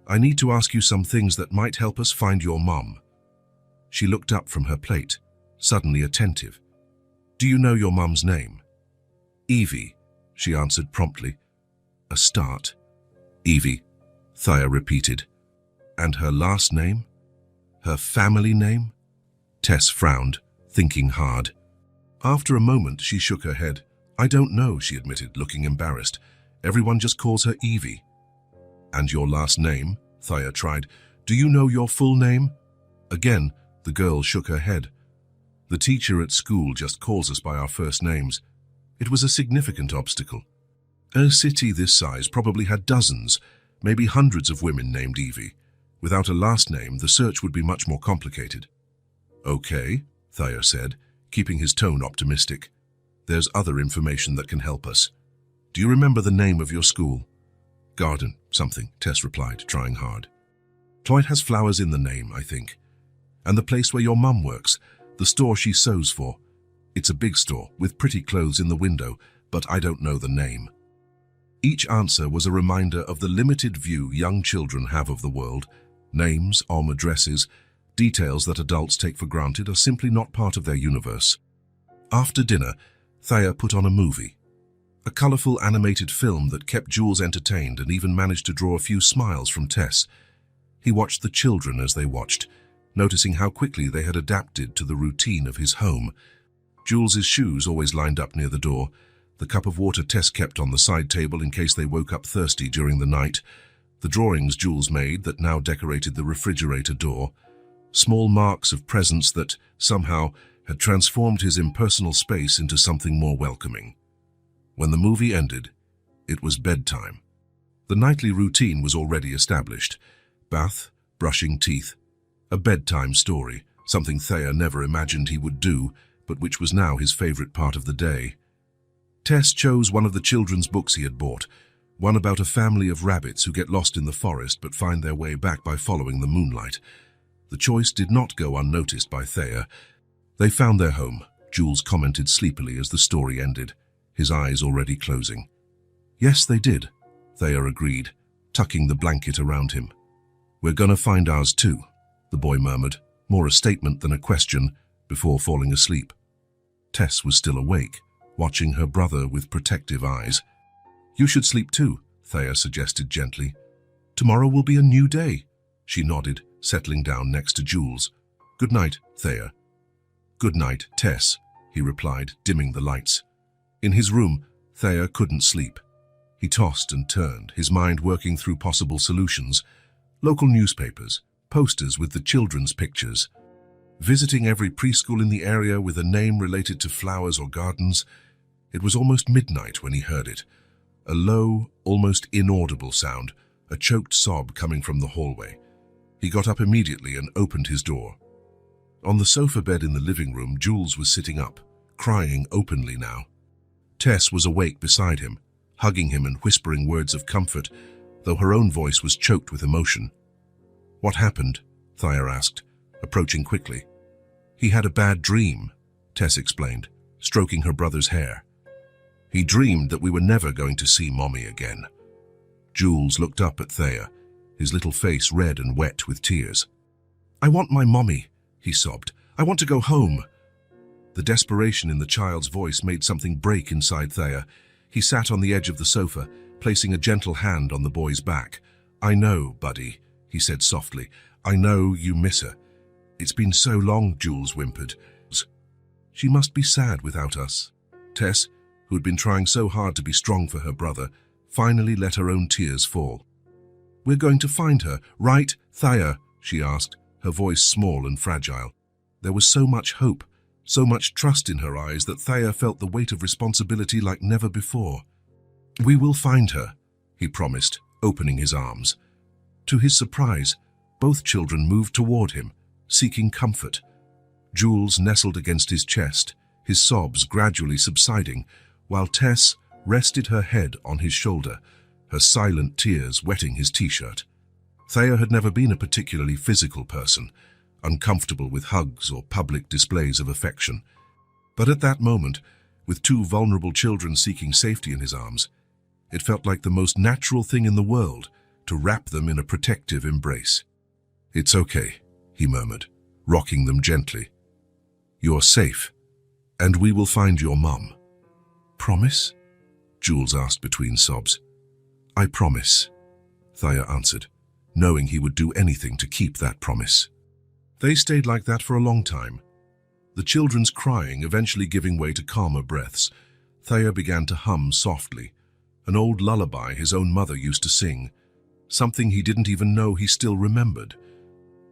"I need to ask you some things that might help us find your mom." She looked up from her plate, suddenly attentive. "Do you know your mum's name?" "Evie," she answered promptly. "A start." "Evie," Thea repeated. "And her last name? Her family name?" Tess frowned, thinking hard. After a moment, she shook her head. "I don't know," she admitted, looking embarrassed. "Everyone just calls her Evie." "And your last name?" Thea tried. "Do you know your full name?" Again, the girl shook her head. "The teacher at school just calls us by our first names." It was a significant obstacle. A city this size probably had dozens, maybe hundreds of women named Evie. Without a last name, the search would be much more complicated. "Okay," Thea said, keeping his tone optimistic. "There's other information that can help us. Do you remember the name of your school?" "Garden, something," Tess replied, trying hard. "It has flowers in the name, I think. And the place where your mum works, the store she sews for. It's a big store, with pretty clothes in the window, but I don't know the name." Each answer was a reminder of the limited view young children have of the world. Names, addresses, details that adults take for granted are simply not part of their universe. After dinner, Thea put on a movie. A colorful animated film that kept Jules entertained and even managed to draw a few smiles from Tess. He watched the children as they watched, noticing how quickly they had adapted to the routine of his home. Jules's shoes always lined up near the door, the cup of water Tess kept on the side table in case they woke up thirsty during the night, the drawings Jules made that now decorated the refrigerator door, small marks of presence that, somehow, had transformed his impersonal space into something more welcoming. When the movie ended, it was bedtime. The nightly routine was already established. Bath, brushing teeth. A bedtime story, something Thea never imagined he would do, but which was now his favorite part of the day. Tess chose one of the children's books he had bought, one about a family of rabbits who get lost in the forest but find their way back by following the moonlight. The choice did not go unnoticed by Thea. "They found their home," Jules commented sleepily as the story ended, his eyes already closing. "Yes, they did," Thea agreed, tucking the blanket around him. "We're gonna find ours too," the boy murmured, more a statement than a question, before falling asleep. Tess was still awake, watching her brother with protective eyes. "You should sleep too," Thea suggested gently. "Tomorrow will be a new day." She nodded, settling down next to Jules. "Good night, Thea." "Good night, Tess," he replied, dimming the lights. In his room, Thea couldn't sleep. He tossed and turned, his mind working through possible solutions. Local newspapers, posters with the children's pictures. Visiting every preschool in the area with a name related to flowers or gardens. It was almost midnight when he heard it. A low, almost inaudible sound, a choked sob coming from the hallway. He got up immediately and opened his door. On the sofa bed in the living room, Jules was sitting up, crying openly now. Tess was awake beside him, hugging him and whispering words of comfort, though her own voice was choked with emotion. "What happened?" Thea asked, approaching quickly. "He had a bad dream," Tess explained, stroking her brother's hair. "He dreamed that we were never going to see Mommy again." Jules looked up at Thea, his little face red and wet with tears. "I want my Mommy," he sobbed. "I want to go home." The desperation in the child's voice made something break inside Thea. He sat on the edge of the sofa, placing a gentle hand on the boy's back. "I know, buddy," he said softly. "I know you miss her." "It's been so long," Jules whimpered. "She must be sad without us." Tess, who had been trying so hard to be strong for her brother, finally let her own tears fall. "We're going to find her, right, Thea?" she asked, her voice small and fragile. There was so much hope, so much trust in her eyes that Thea felt the weight of responsibility like never before. "We will find her," he promised, opening his arms. To his surprise, both children moved toward him, seeking comfort. Jules nestled against his chest, his sobs gradually subsiding, while Tess rested her head on his shoulder, her silent tears wetting his t-shirt. Thea had never been a particularly physical person, uncomfortable with hugs or public displays of affection. But at that moment, with two vulnerable children seeking safety in his arms, it felt like the most natural thing in the world to wrap them in a protective embrace. "It's okay," he murmured, rocking them gently. "You're safe, and we will find your mum." "Promise?" Jules asked between sobs. "I promise," Thea answered, knowing he would do anything to keep that promise. They stayed like that for a long time. The children's crying eventually giving way to calmer breaths, Thea began to hum softly, an old lullaby his own mother used to sing, something he didn't even know he still remembered.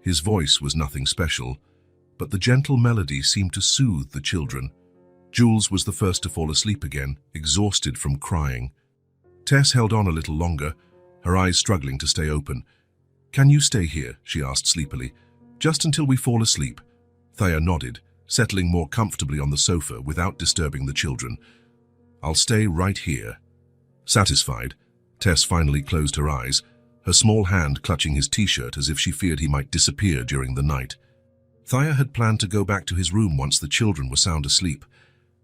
His voice was nothing special, but the gentle melody seemed to soothe the children. Jules was the first to fall asleep again, exhausted from crying. Tess held on a little longer, her eyes struggling to stay open. "Can you stay here?" she asked sleepily. "Just until we fall asleep." Thea nodded, settling more comfortably on the sofa without disturbing the children. "I'll stay right here." Satisfied, Tess finally closed her eyes, her small hand clutching his t-shirt as if she feared he might disappear during the night. Thea had planned to go back to his room once the children were sound asleep,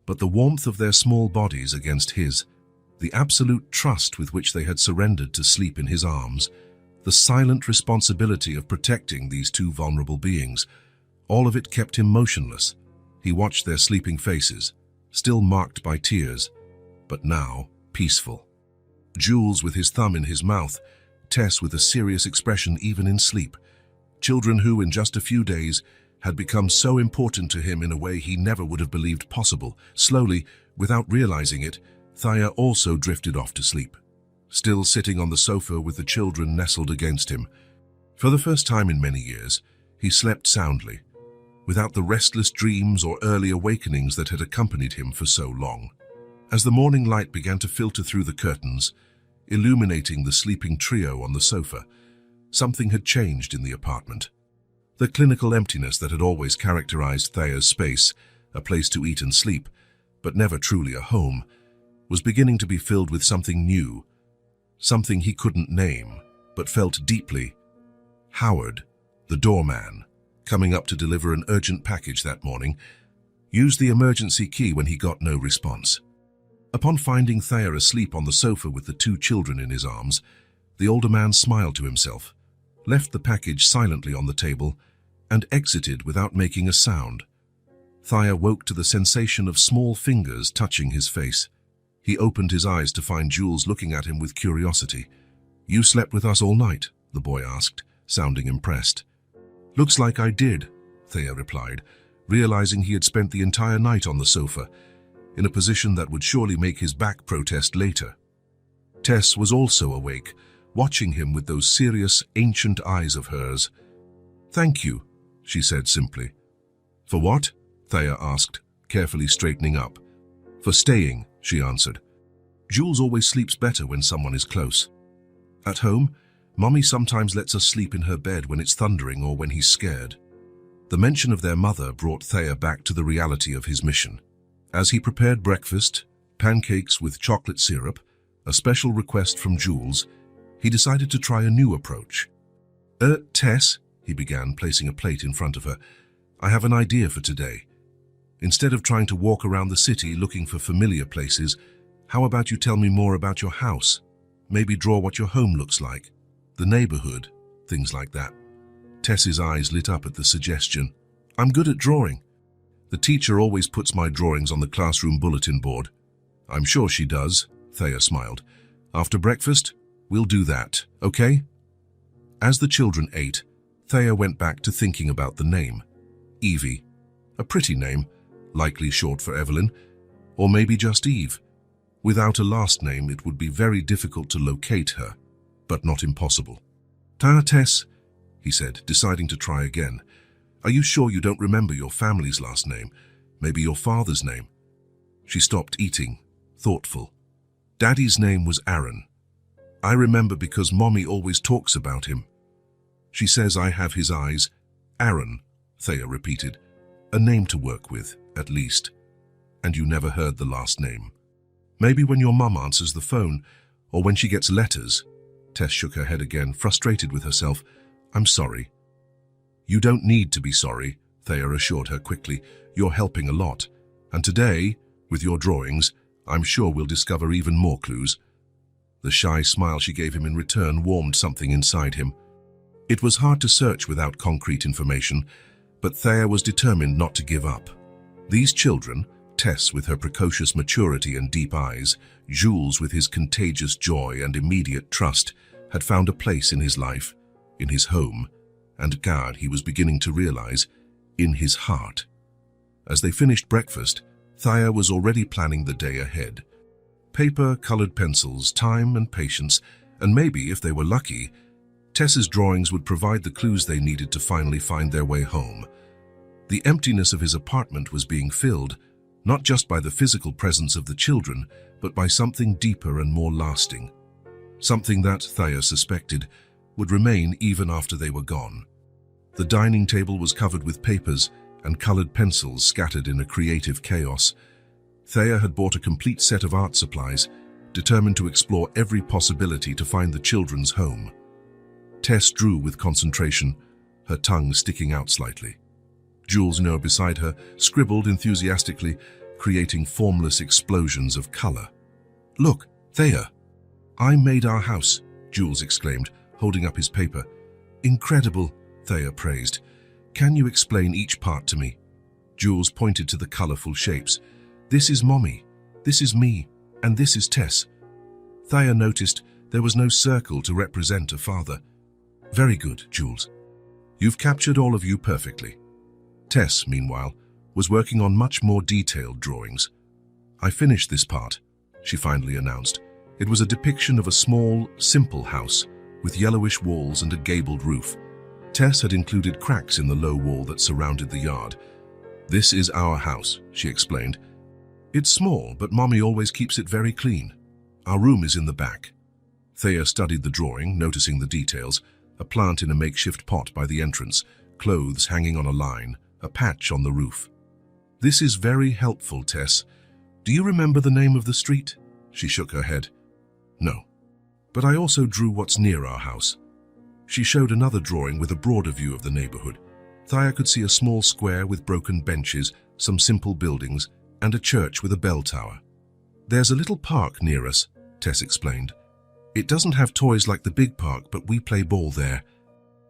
but the warmth of their small bodies against his, the absolute trust with which they had surrendered to sleep in his arms, the silent responsibility of protecting these two vulnerable beings, all of it kept him motionless. He watched their sleeping faces, still marked by tears, but now peaceful. Jules with his thumb in his mouth, Tess with a serious expression even in sleep. Children who, in just a few days, had become so important to him in a way he never would have believed possible. Slowly, without realizing it, Thea also drifted off to sleep, still sitting on the sofa with the children nestled against him. For the first time in many years, he slept soundly, without the restless dreams or early awakenings that had accompanied him for so long. As the morning light began to filter through the curtains, illuminating the sleeping trio on the sofa, something had changed in the apartment. The clinical emptiness that had always characterized Thea's space, a place to eat and sleep, but never truly a home, was beginning to be filled with something new, something he couldn't name, but felt deeply. Howard, the doorman, coming up to deliver an urgent package that morning, used the emergency key when he got no response. Upon finding Thea asleep on the sofa with the two children in his arms, the older man smiled to himself, left the package silently on the table, and exited without making a sound. Thea woke to the sensation of small fingers touching his face. He opened his eyes to find Jules looking at him with curiosity. "You slept with us all night?" the boy asked, sounding impressed. "Looks like I did," Thea replied, realizing he had spent the entire night on the sofa, in a position that would surely make his back protest later. Tess was also awake, watching him with those serious, ancient eyes of hers. "Thank you," she said simply. "For what?" Thea asked, carefully straightening up. "For staying," she answered. "Jules always sleeps better when someone is close. At home, Mommy sometimes lets us sleep in her bed when it's thundering or when he's scared." The mention of their mother brought Thea back to the reality of his mission. As he prepared breakfast, pancakes with chocolate syrup, a special request from Jules, he decided to try a new approach. Tess," he began, placing a plate in front of her, "I have an idea for today. Instead of trying to walk around the city looking for familiar places, how about you tell me more about your house? Maybe draw what your home looks like, the neighborhood, things like that." Tess's eyes lit up at the suggestion. "I'm good at drawing. The teacher always puts my drawings on the classroom bulletin board." "I'm sure she does," Thea smiled. "After breakfast, we'll do that, okay?" As the children ate, Thea went back to thinking about the name. Evie. A pretty name, likely short for Evelyn, or maybe just Eve. Without a last name, it would be very difficult to locate her, but not impossible. "Tess," he said, deciding to try again. "Are you sure you don't remember your family's last name? Maybe your father's name?" She stopped eating, thoughtful. "Daddy's name was Aaron. I remember because Mommy always talks about him. She says I have his eyes." "Aaron," Thea repeated. "A name to work with, at least. And you never heard the last name. Maybe when your mum answers the phone, or when she gets letters." Tess shook her head again, frustrated with herself. "I'm sorry." "You don't need to be sorry," Thea assured her quickly. "You're helping a lot. And today, with your drawings, I'm sure we'll discover even more clues." The shy smile she gave him in return warmed something inside him. It was hard to search without concrete information, But Thea was determined not to give up. These children, Tess with her precocious maturity and deep eyes, Jules with his contagious joy and immediate trust, had found a place in his life, in his home, and God, he was beginning to realize, in his heart. As they finished breakfast, Thea was already planning the day ahead. Paper, colored pencils, time and patience, and maybe, if they were lucky, Tess's drawings would provide the clues they needed to finally find their way home. The emptiness of his apartment was being filled, not just by the physical presence of the children, but by something deeper and more lasting. Something that, Thea suspected, would remain even after they were gone. The dining table was covered with papers and colored pencils scattered in a creative chaos. Thea had bought a complete set of art supplies, determined to explore every possibility to find the children's home. Tess drew with concentration, her tongue sticking out slightly. Jules, beside her, scribbled enthusiastically, creating formless explosions of color. "Look, Thea! I made our house," Jules exclaimed, holding up his paper. "Incredible," Thea praised. "Can you explain each part to me?" Jules pointed to the colorful shapes. "This is Mommy, this is me, and this is Tess." Thea noticed there was no circle to represent a father. "Very good, Jules. You've captured all of you perfectly." Tess, meanwhile, was working on much more detailed drawings. "I finished this part," she finally announced. It was a depiction of a small, simple house with yellowish walls and a gabled roof. Tess had included cracks in the low wall that surrounded the yard. "This is our house," she explained. "It's small, but Mommy always keeps it very clean. Our room is in the back." Thea studied the drawing, noticing the details: a plant in a makeshift pot by the entrance, clothes hanging on a line, a patch on the roof. "This is very helpful, Tess. Do you remember the name of the street?" She shook her head. "No. But I also drew what's near our house." She showed another drawing with a broader view of the neighborhood. Thea could see a small square with broken benches, some simple buildings, and a church with a bell tower. "There's a little park near us," Tess explained. "It doesn't have toys like the big park, but we play ball there.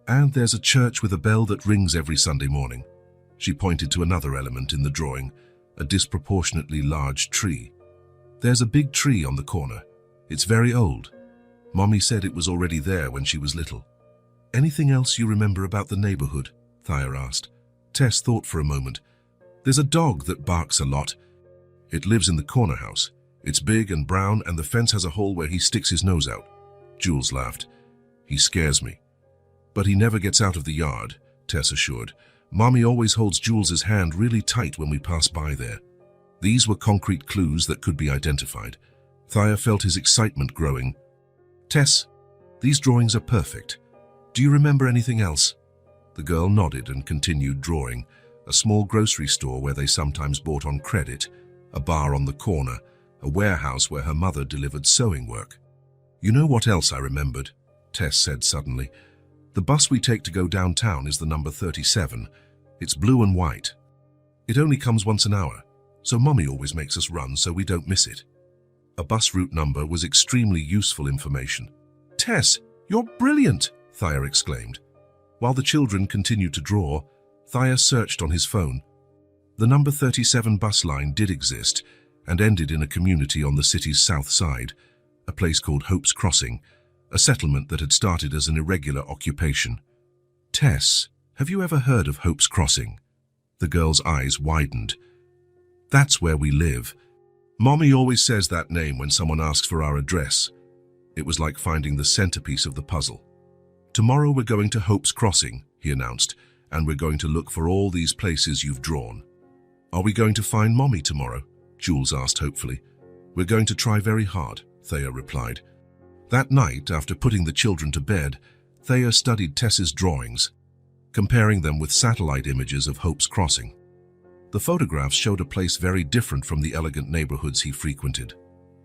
And there's a church with a bell that rings every Sunday morning." She pointed to another element in the drawing, a disproportionately large tree. "There's a big tree on the corner. It's very old. Mommy said it was already there when she was little." "Anything else you remember about the neighborhood?" Thea asked. Tess thought for a moment. "There's a dog that barks a lot. It lives in the corner house. It's big and brown, and the fence has a hole where he sticks his nose out." Jules laughed. "He scares me." "But he never gets out of the yard," Tess assured. "Mommy always holds Jules's hand really tight when we pass by there." These were concrete clues that could be identified. Thea felt his excitement growing. "Tess, these drawings are perfect. Do you remember anything else?" The girl nodded and continued drawing. A small grocery store where they sometimes bought on credit, a bar on the corner, a warehouse where her mother delivered sewing work. "You know what else I remembered?" Tess said suddenly. "The bus we take to go downtown is the number 37. It's blue and white. It only comes once an hour, so Mommy always makes us run so we don't miss it." A bus route number was extremely useful information. "Tess, you're brilliant!" Thea exclaimed. While the children continued to draw, Thea searched on his phone. The number 37 bus line did exist and ended in a community on the city's south side, a place called Hope's Crossing, a settlement that had started as an irregular occupation. "Tess, have you ever heard of Hope's Crossing?" The girl's eyes widened. "That's where we live. Mommy always says that name when someone asks for our address." It was like finding the centerpiece of the puzzle. "Tomorrow we're going to Hope's Crossing," he announced, "and we're going to look for all these places you've drawn." "Are we going to find Mommy tomorrow?" Jules asked hopefully. "We're going to try very hard," Thea replied. That night, after putting the children to bed, Thea studied Tess's drawings, comparing them with satellite images of Hope's Crossing. The photographs showed a place very different from the elegant neighborhoods he frequented.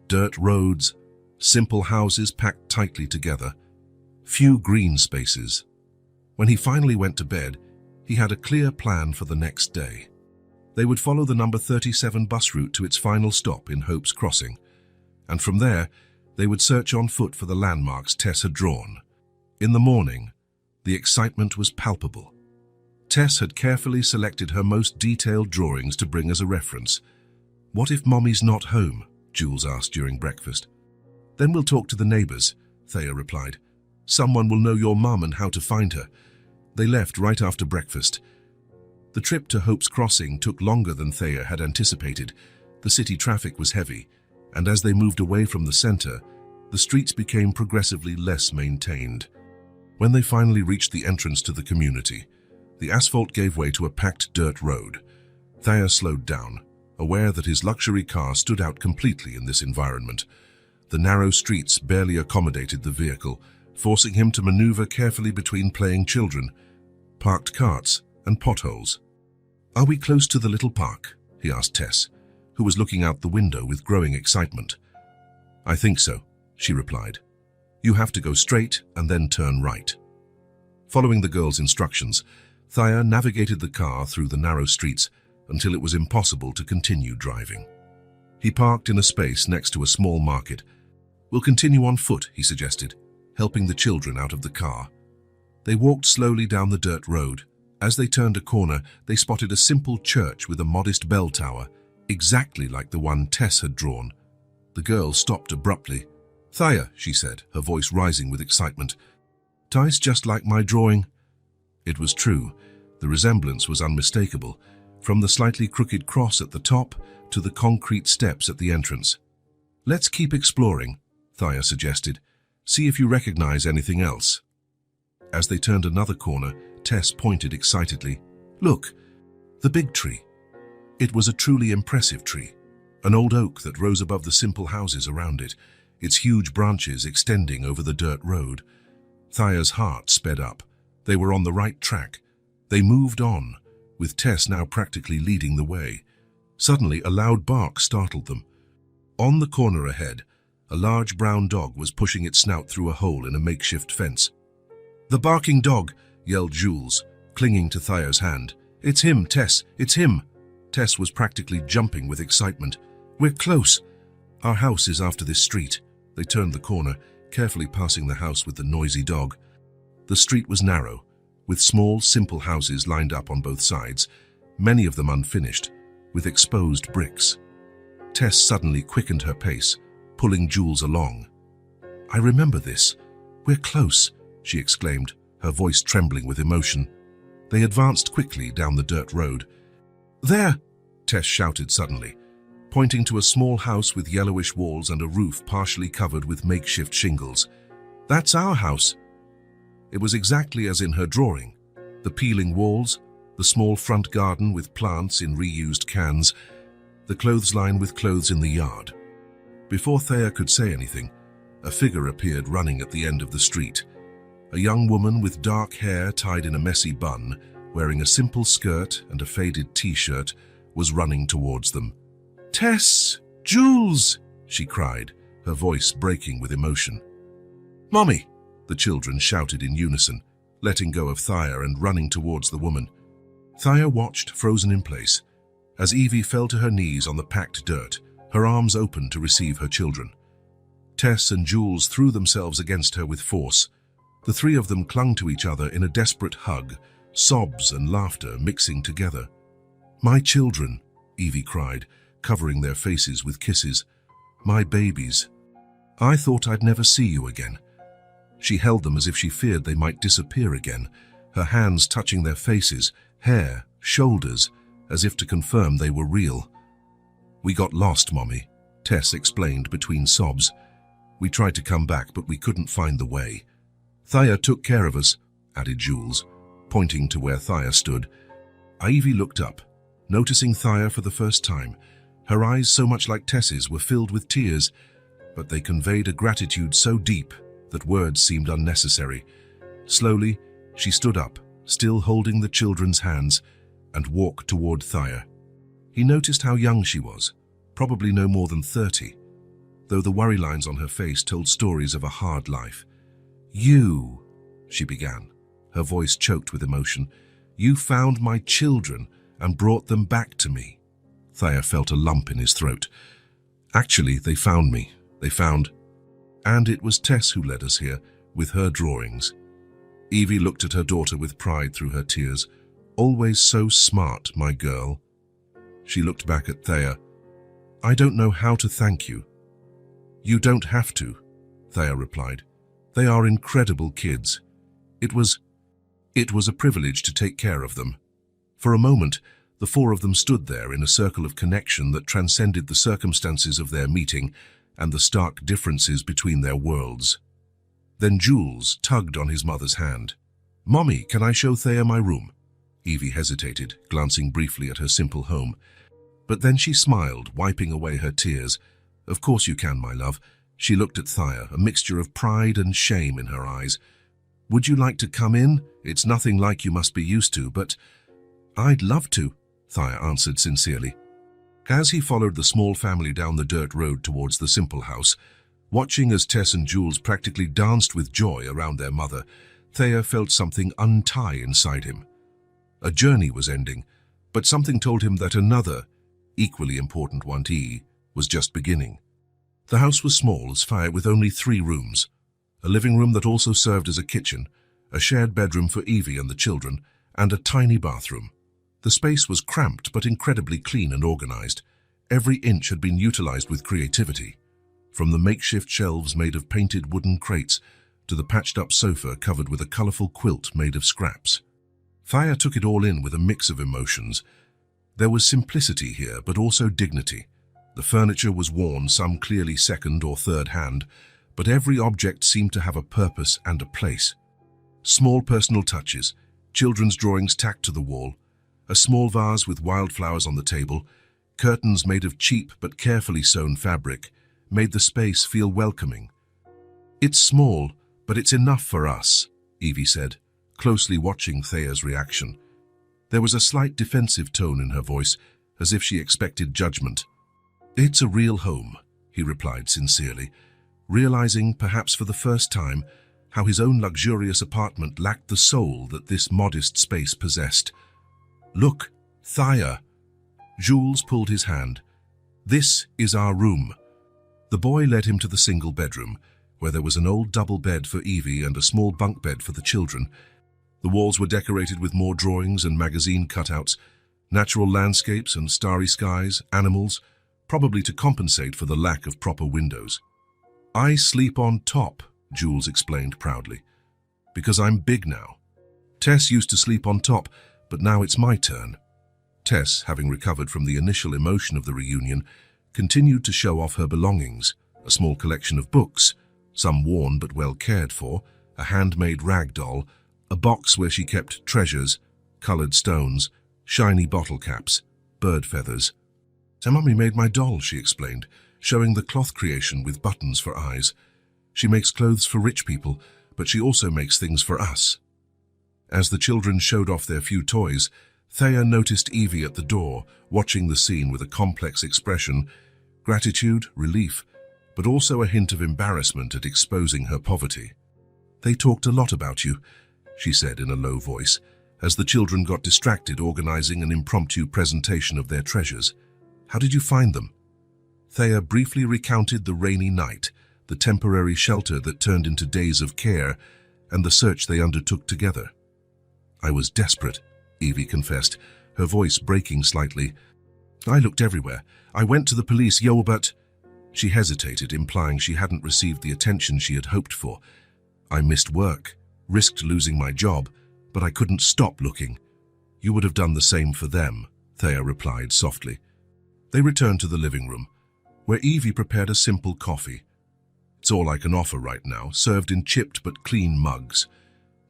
Dirt roads, simple houses packed tightly together, few green spaces. When he finally went to bed, he had a clear plan for the next day. They would follow the number 37 bus route to its final stop in Hope's Crossing, and from there, they would search on foot for the landmarks Tess had drawn. In the morning, the excitement was palpable. Tess had carefully selected her most detailed drawings to bring as a reference. "What if Mommy's not home?" Jules asked during breakfast. "Then we'll talk to the neighbors," Thea replied. "Someone will know your mum and how to find her." They left right after breakfast. The trip to Hope's Crossing took longer than Thea had anticipated. The city traffic was heavy, and as they moved away from the center, the streets became progressively less maintained. When they finally reached the entrance to the community, the asphalt gave way to a packed dirt road. Thea slowed down, aware that his luxury car stood out completely in this environment. The narrow streets barely accommodated the vehicle, forcing him to maneuver carefully between playing children, parked carts, and potholes. "Are we close to the little park?" he asked Tess, who was looking out the window with growing excitement. "I think so," she replied. "You have to go straight and then turn right." Following the girl's instructions, Thea navigated the car through the narrow streets until it was impossible to continue driving. He parked in a space next to a small market. "We'll continue on foot," he suggested, helping the children out of the car. They walked slowly down the dirt road. As they turned a corner, they spotted a simple church with a modest bell tower, exactly like the one Tess had drawn. The girl stopped abruptly. "Thea," she said, her voice rising with excitement. "Ties just like my drawing." It was true. The resemblance was unmistakable, from the slightly crooked cross at the top to the concrete steps at the entrance. "Let's keep exploring," Thea suggested. "See if you recognize anything else." As they turned another corner, Tess pointed excitedly. "Look, the big tree." It was a truly impressive tree, an old oak that rose above the simple houses around it, its huge branches extending over the dirt road. Thea's heart sped up. They were on the right track. They moved on, with Tess now practically leading the way. Suddenly, a loud bark startled them. On the corner ahead, a large brown dog was pushing its snout through a hole in a makeshift fence. "The barking dog!" yelled Jules, clinging to Thea's hand. "It's him, Tess, it's him!" Tess was practically jumping with excitement. "We're close! Our house is after this street." They turned the corner, carefully passing the house with the noisy dog. The street was narrow, with small, simple houses lined up on both sides, many of them unfinished, with exposed bricks. Tess suddenly quickened her pace, pulling Jules along. "I remember this. We're close," she exclaimed, her voice trembling with emotion. They advanced quickly down the dirt road. "There!" Tess shouted suddenly, pointing to a small house with yellowish walls and a roof partially covered with makeshift shingles. "That's our house." It was exactly as in her drawing. The peeling walls, the small front garden with plants in reused cans, the clothesline with clothes in the yard. Before Thea could say anything, a figure appeared running at the end of the street. A young woman with dark hair tied in a messy bun, wearing a simple skirt and a faded t-shirt, was running towards them. "Tess! Jules!" she cried, her voice breaking with emotion. "Mommy!" the children shouted in unison, letting go of Thea and running towards the woman. Thea watched, frozen in place, as Evie fell to her knees on the packed dirt, her arms open to receive her children. Tess and Jules threw themselves against her with force. The three of them clung to each other in a desperate hug, sobs and laughter mixing together. "My children," Evie cried, covering their faces with kisses. "My babies. I thought I'd never see you again." She held them as if she feared they might disappear again, her hands touching their faces, hair, shoulders, as if to confirm they were real. "We got lost, Mommy," Tess explained between sobs. "We tried to come back, but we couldn't find the way." "Thea took care of us," added Jules, pointing to where Thea stood. Ivy looked up, noticing Thea for the first time. Her eyes, so much like Tess's, were filled with tears, but they conveyed a gratitude so deep that words seemed unnecessary. Slowly, she stood up, still holding the children's hands, and walked toward Thea. He noticed how young she was, probably no more than 30, though the worry lines on her face told stories of a hard life. "You," she began, her voice choked with emotion, "you found my children and brought them back to me." Thea felt a lump in his throat. "Actually, they found me. And it was Tess who led us here, with her drawings." Evie looked at her daughter with pride through her tears. Always so smart, my girl. She looked back at Thea. I don't know how to thank you. You don't have to, Thea replied. They are incredible kids. It was a privilege to take care of them. For a moment, the four of them stood there in a circle of connection that transcended the circumstances of their meeting and the stark differences between their worlds. Then Jules tugged on his mother's hand. Mommy, can I show Thea my room? Evie hesitated, glancing briefly at her simple home. But then she smiled, wiping away her tears. Of course you can, my love. She looked at Thea, a mixture of pride and shame in her eyes. Would you like to come in? It's nothing like you must be used to, but I'd love to, Thea answered sincerely. As he followed the small family down the dirt road towards the simple house, watching as Tess and Jules practically danced with joy around their mother, Thea felt something untie inside him. A journey was ending, but something told him that another, equally important one was just beginning. The house was small as fire, with only 3 rooms. A living room that also served as a kitchen, a shared bedroom for Evie and the children, and a tiny bathroom. The space was cramped but incredibly clean and organized. Every inch had been utilized with creativity. From the makeshift shelves made of painted wooden crates to the patched-up sofa covered with a colorful quilt made of scraps. Thea took it all in with a mix of emotions. There was simplicity here, but also dignity. The furniture was worn, some clearly second or third hand, but every object seemed to have a purpose and a place. Small personal touches, children's drawings tacked to the wall, a small vase with wildflowers on the table, curtains made of cheap but carefully sewn fabric, made the space feel welcoming. It's small, but it's enough for us, Evie said, closely watching Thea's reaction. There was a slight defensive tone in her voice, as if she expected judgment. It's a real home, he replied sincerely, realizing, perhaps for the first time, how his own luxurious apartment lacked the soul that this modest space possessed. Look, Thea. Jules pulled his hand. This is our room. The boy led him to the single bedroom, where there was an old double bed for Evie and a small bunk bed for the children. The walls were decorated with more drawings and magazine cutouts, natural landscapes and starry skies, animals, probably to compensate for the lack of proper windows. I sleep on top, Jules explained proudly, because I'm big now. Tess used to sleep on top, but now it's my turn. Tess, having recovered from the initial emotion of the reunion, continued to show off her belongings, a small collection of books, some worn but well cared for, a handmade rag doll, a box where she kept treasures, colored stones, shiny bottle caps, bird feathers. So Mummy made my doll, she explained, showing the cloth creation with buttons for eyes. She makes clothes for rich people, but she also makes things for us. As the children showed off their few toys, Thea noticed Evie at the door, watching the scene with a complex expression, gratitude, relief, but also a hint of embarrassment at exposing her poverty. They talked a lot about you, she said in a low voice, as the children got distracted organizing an impromptu presentation of their treasures. How did you find them? Thea briefly recounted the rainy night, the temporary shelter that turned into days of care, and the search they undertook together. I was desperate, Evie confessed, her voice breaking slightly. I looked everywhere. I went to the police, but... She hesitated, implying she hadn't received the attention she had hoped for. I missed work, risked losing my job, but I couldn't stop looking. You would have done the same for them, Thea replied softly. They returned to the living room, where Evie prepared a simple coffee. It's all I can offer right now, served in chipped but clean mugs.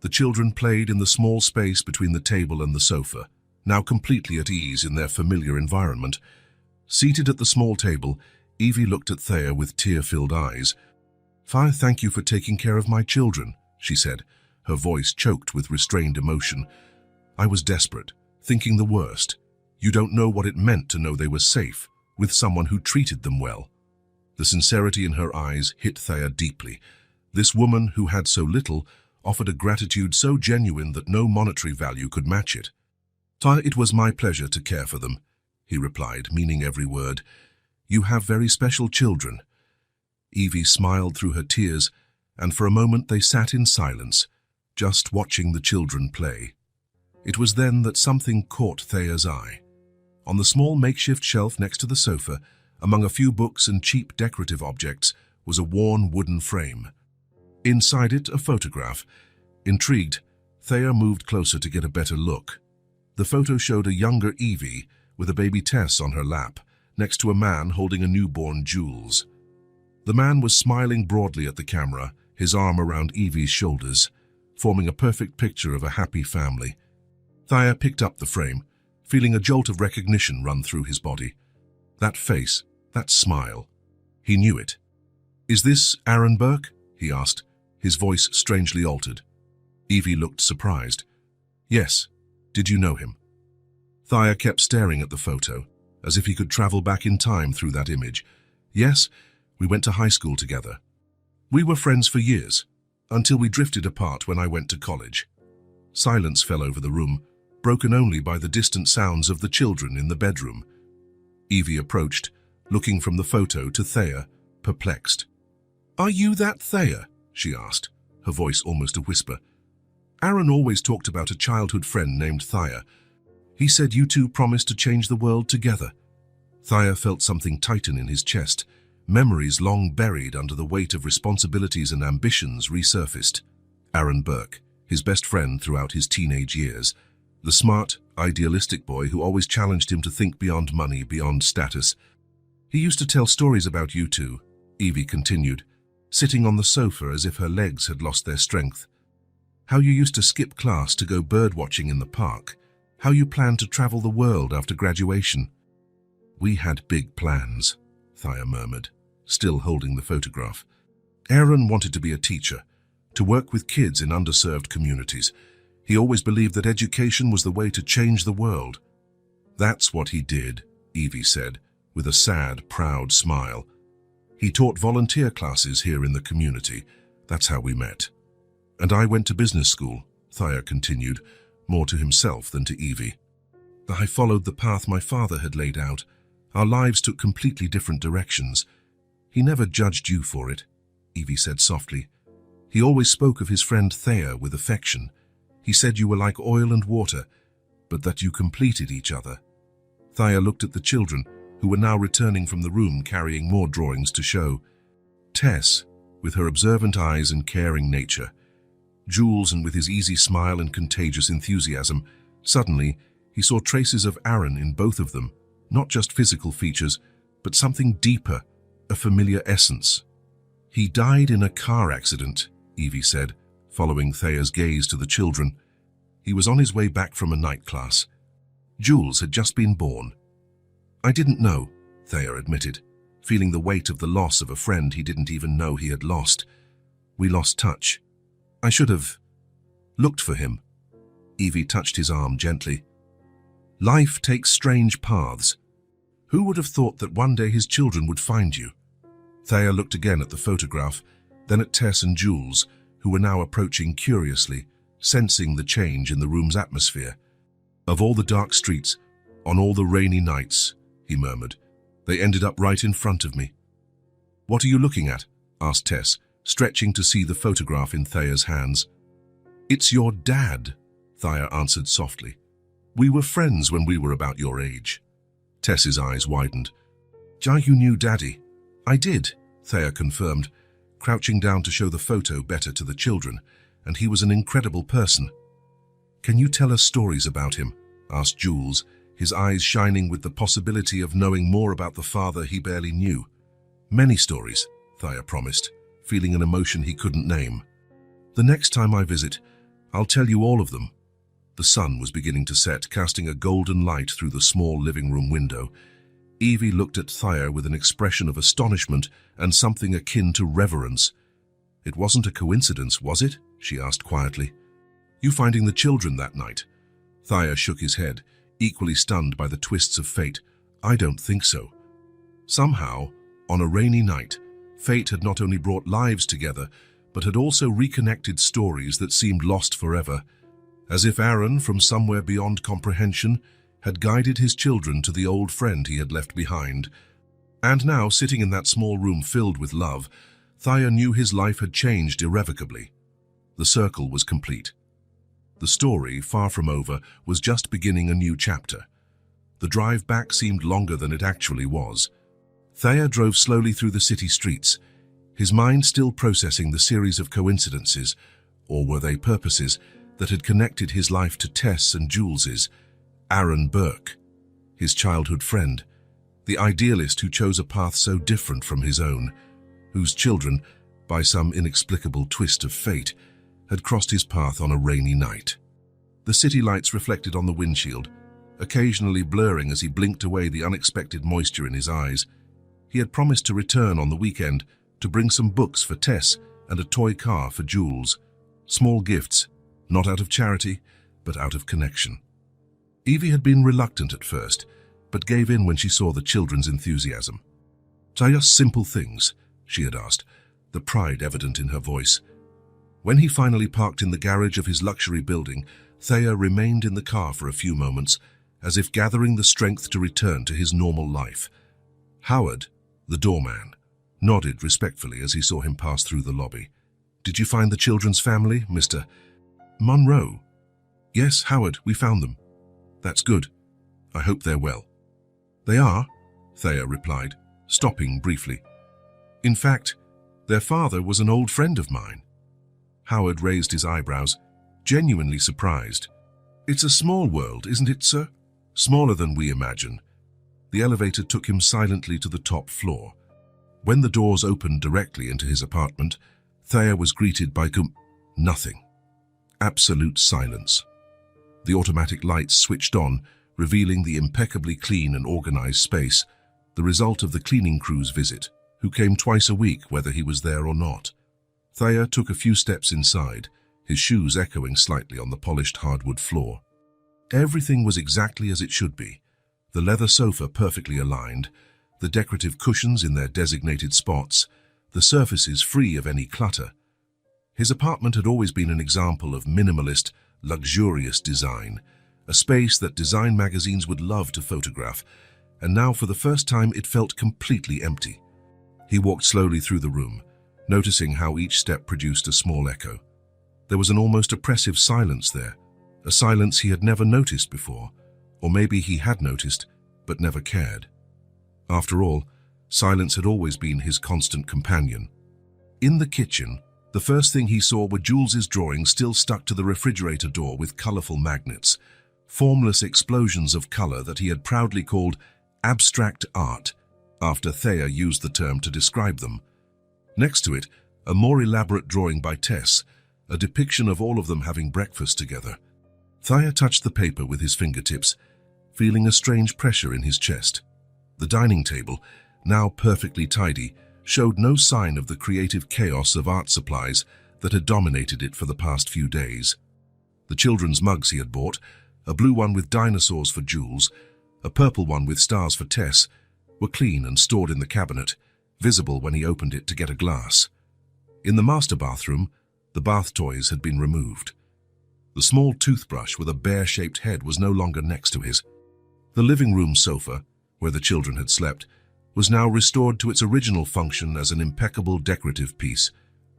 The children played in the small space between the table and the sofa, now completely at ease in their familiar environment. Seated at the small table, Evie looked at Thea with tear-filled eyes. Thank you for taking care of my children, she said, her voice choked with restrained emotion. I was desperate, thinking the worst. You don't know what it meant to know they were safe, with someone who treated them well. The sincerity in her eyes hit Thea deeply. This woman, who had so little, offered a gratitude so genuine that no monetary value could match it. It was my pleasure to care for them, he replied, meaning every word. You have very special children. Evie smiled through her tears, and for a moment they sat in silence, just watching the children play. It was then that something caught Thaya's eye. On the small makeshift shelf next to the sofa, among a few books and cheap decorative objects, was a worn wooden frame. Inside it, a photograph. Intrigued, Thaya moved closer to get a better look. The photo showed a younger Evie with a baby Tess on her lap, next to a man holding a newborn Jules. The man was smiling broadly at the camera, his arm around Evie's shoulders, forming a perfect picture of a happy family. Thaya picked up the frame, feeling a jolt of recognition run through his body. That face, that smile. He knew it. "Is this Aaron Burke?" he asked, his voice strangely altered. Evie looked surprised. "Yes. Did you know him?" Thaya kept staring at the photo, as if he could travel back in time through that image. "Yes, we went to high school together. We were friends for years, until we drifted apart when I went to college." Silence fell over the room, broken only by the distant sounds of the children in the bedroom. Evie approached, looking from the photo to Thaya, perplexed. "Are you that Thaya?" she asked, her voice almost a whisper. "Aaron always talked about a childhood friend named Thaya. He said you two promised to change the world together." Thaya felt something tighten in his chest. Memories long buried under the weight of responsibilities and ambitions resurfaced. Aaron Burke, his best friend throughout his teenage years. The smart, idealistic boy who always challenged him to think beyond money, beyond status. "He used to tell stories about you two," Evie continued, sitting on the sofa as if her legs had lost their strength. "How you used to skip class to go bird-watching in the park. How you planned to travel the world after graduation." "We had big plans," Thaya murmured, still holding the photograph. "Aaron wanted to be a teacher, to work with kids in underserved communities. He always believed that education was the way to change the world." "That's what he did," Evie said, with a sad, proud smile. "He taught volunteer classes here in the community. That's how we met. And I went to business school," Thaya continued, more to himself than to Evie. "I followed the path my father had laid out. Our lives took completely different directions. He never judged you for it," Evie said softly. "He always spoke of his friend Thaya with affection. He said you were like oil and water, but that you completed each other." Thaya looked at the children, who were now returning from the room carrying more drawings to show. Tess, with her observant eyes and caring nature. Jules, and with his easy smile and contagious enthusiasm. Suddenly, he saw traces of Aaron in both of them, not just physical features, but something deeper, a familiar essence. "He died in a car accident," Evie said, following Thaya's gaze to the children. "He was on his way back from a night class. Jules had just been born." "I didn't know," Thaya admitted, feeling the weight of the loss of a friend he didn't even know he had lost. "We lost touch. I should have looked for him." Evie touched his arm gently. "Life takes strange paths. Who would have thought that one day his children would find you?" Thaya looked again at the photograph, then at Tess and Jules, who were now approaching curiously, sensing the change in the room's atmosphere. "Of all the dark streets, on all the rainy nights," he murmured, "they ended up right in front of me." "What are you looking at?" asked Tess, stretching to see the photograph in Thaya's hands. "It's your dad," Thaya answered softly. "We were friends when we were about your age." Tess's eyes widened. "You knew Daddy?" "I did," Thaya confirmed, crouching down to show the photo better to the children, "and he was an incredible person." "Can you tell us stories about him?" asked Jules, his eyes shining with the possibility of knowing more about the father he barely knew. "Many stories," Thaya promised, feeling an emotion he couldn't name. "The next time I visit, I'll tell you all of them." The sun was beginning to set, casting a golden light through the small living room window. Evie looked at Thaya with an expression of astonishment and something akin to reverence. "It wasn't a coincidence, was it?" she asked quietly. "You finding the children that night?" Thaya shook his head, equally stunned by the twists of fate. "I don't think so." Somehow, on a rainy night, fate had not only brought lives together, but had also reconnected stories that seemed lost forever, as if Aaron, from somewhere beyond comprehension, had guided his children to the old friend he had left behind. And now, sitting in that small room filled with love, Thaya knew his life had changed irrevocably. The circle was complete. The story, far from over, was just beginning a new chapter. The drive back seemed longer than it actually was. Thea drove slowly through the city streets, his mind still processing the series of coincidences, or were they purposes, that had connected his life to Tess and Jules's. Aaron Burke, his childhood friend, the idealist who chose a path so different from his own, whose children, by some inexplicable twist of fate, had crossed his path on a rainy night. The city lights reflected on the windshield, occasionally blurring as he blinked away the unexpected moisture in his eyes. He had promised to return on the weekend to bring some books for Tess and a toy car for Jules. Small gifts, not out of charity, but out of connection. Evie had been reluctant at first, but gave in when she saw the children's enthusiasm. "Just simple things?" she had asked, the pride evident in her voice. When he finally parked in the garage of his luxury building, Thea remained in the car for a few moments, as if gathering the strength to return to his normal life. Howard, the doorman, nodded respectfully as he saw him pass through the lobby. "Did you find the children's family, Mr. Monroe?" "Yes, Howard, we found them." "That's good. I hope they're well." "They are," Thea replied, stopping briefly. "In fact, their father was an old friend of mine." Howard raised his eyebrows, genuinely surprised. "It's a small world, isn't it, sir? Smaller than we imagine." The elevator took him silently to the top floor. When the doors opened directly into his apartment, Thea was greeted by nothing. Absolute silence. The automatic lights switched on, revealing the impeccably clean and organized space, the result of the cleaning crew's visit, who came twice a week whether he was there or not. Thea took a few steps inside, his shoes echoing slightly on the polished hardwood floor. Everything was exactly as it should be. The leather sofa perfectly aligned, the decorative cushions in their designated spots, the surfaces free of any clutter. His apartment had always been an example of minimalist, luxurious design, a space that design magazines would love to photograph, and now for the first time it felt completely empty. He walked slowly through the room, noticing how each step produced a small echo. There was an almost oppressive silence there, a silence he had never noticed before, or maybe he had noticed, but never cared. After all, silence had always been his constant companion. In the kitchen, the first thing he saw were Jules's drawings still stuck to the refrigerator door with colorful magnets, formless explosions of color that he had proudly called abstract art, after Thea used the term to describe them. Next to it, a more elaborate drawing by Tess, a depiction of all of them having breakfast together. Thea touched the paper with his fingertips, feeling a strange pressure in his chest. The dining table, now perfectly tidy, showed no sign of the creative chaos of art supplies that had dominated it for the past few days. The children's mugs he had bought, a blue one with dinosaurs for Jules, a purple one with stars for Tess, were clean and stored in the cabinet, visible when he opened it to get a glass. In the master bathroom, the bath toys had been removed. The small toothbrush with a bear-shaped head was no longer next to his. The living room sofa, where the children had slept, was now restored to its original function as an impeccable decorative piece.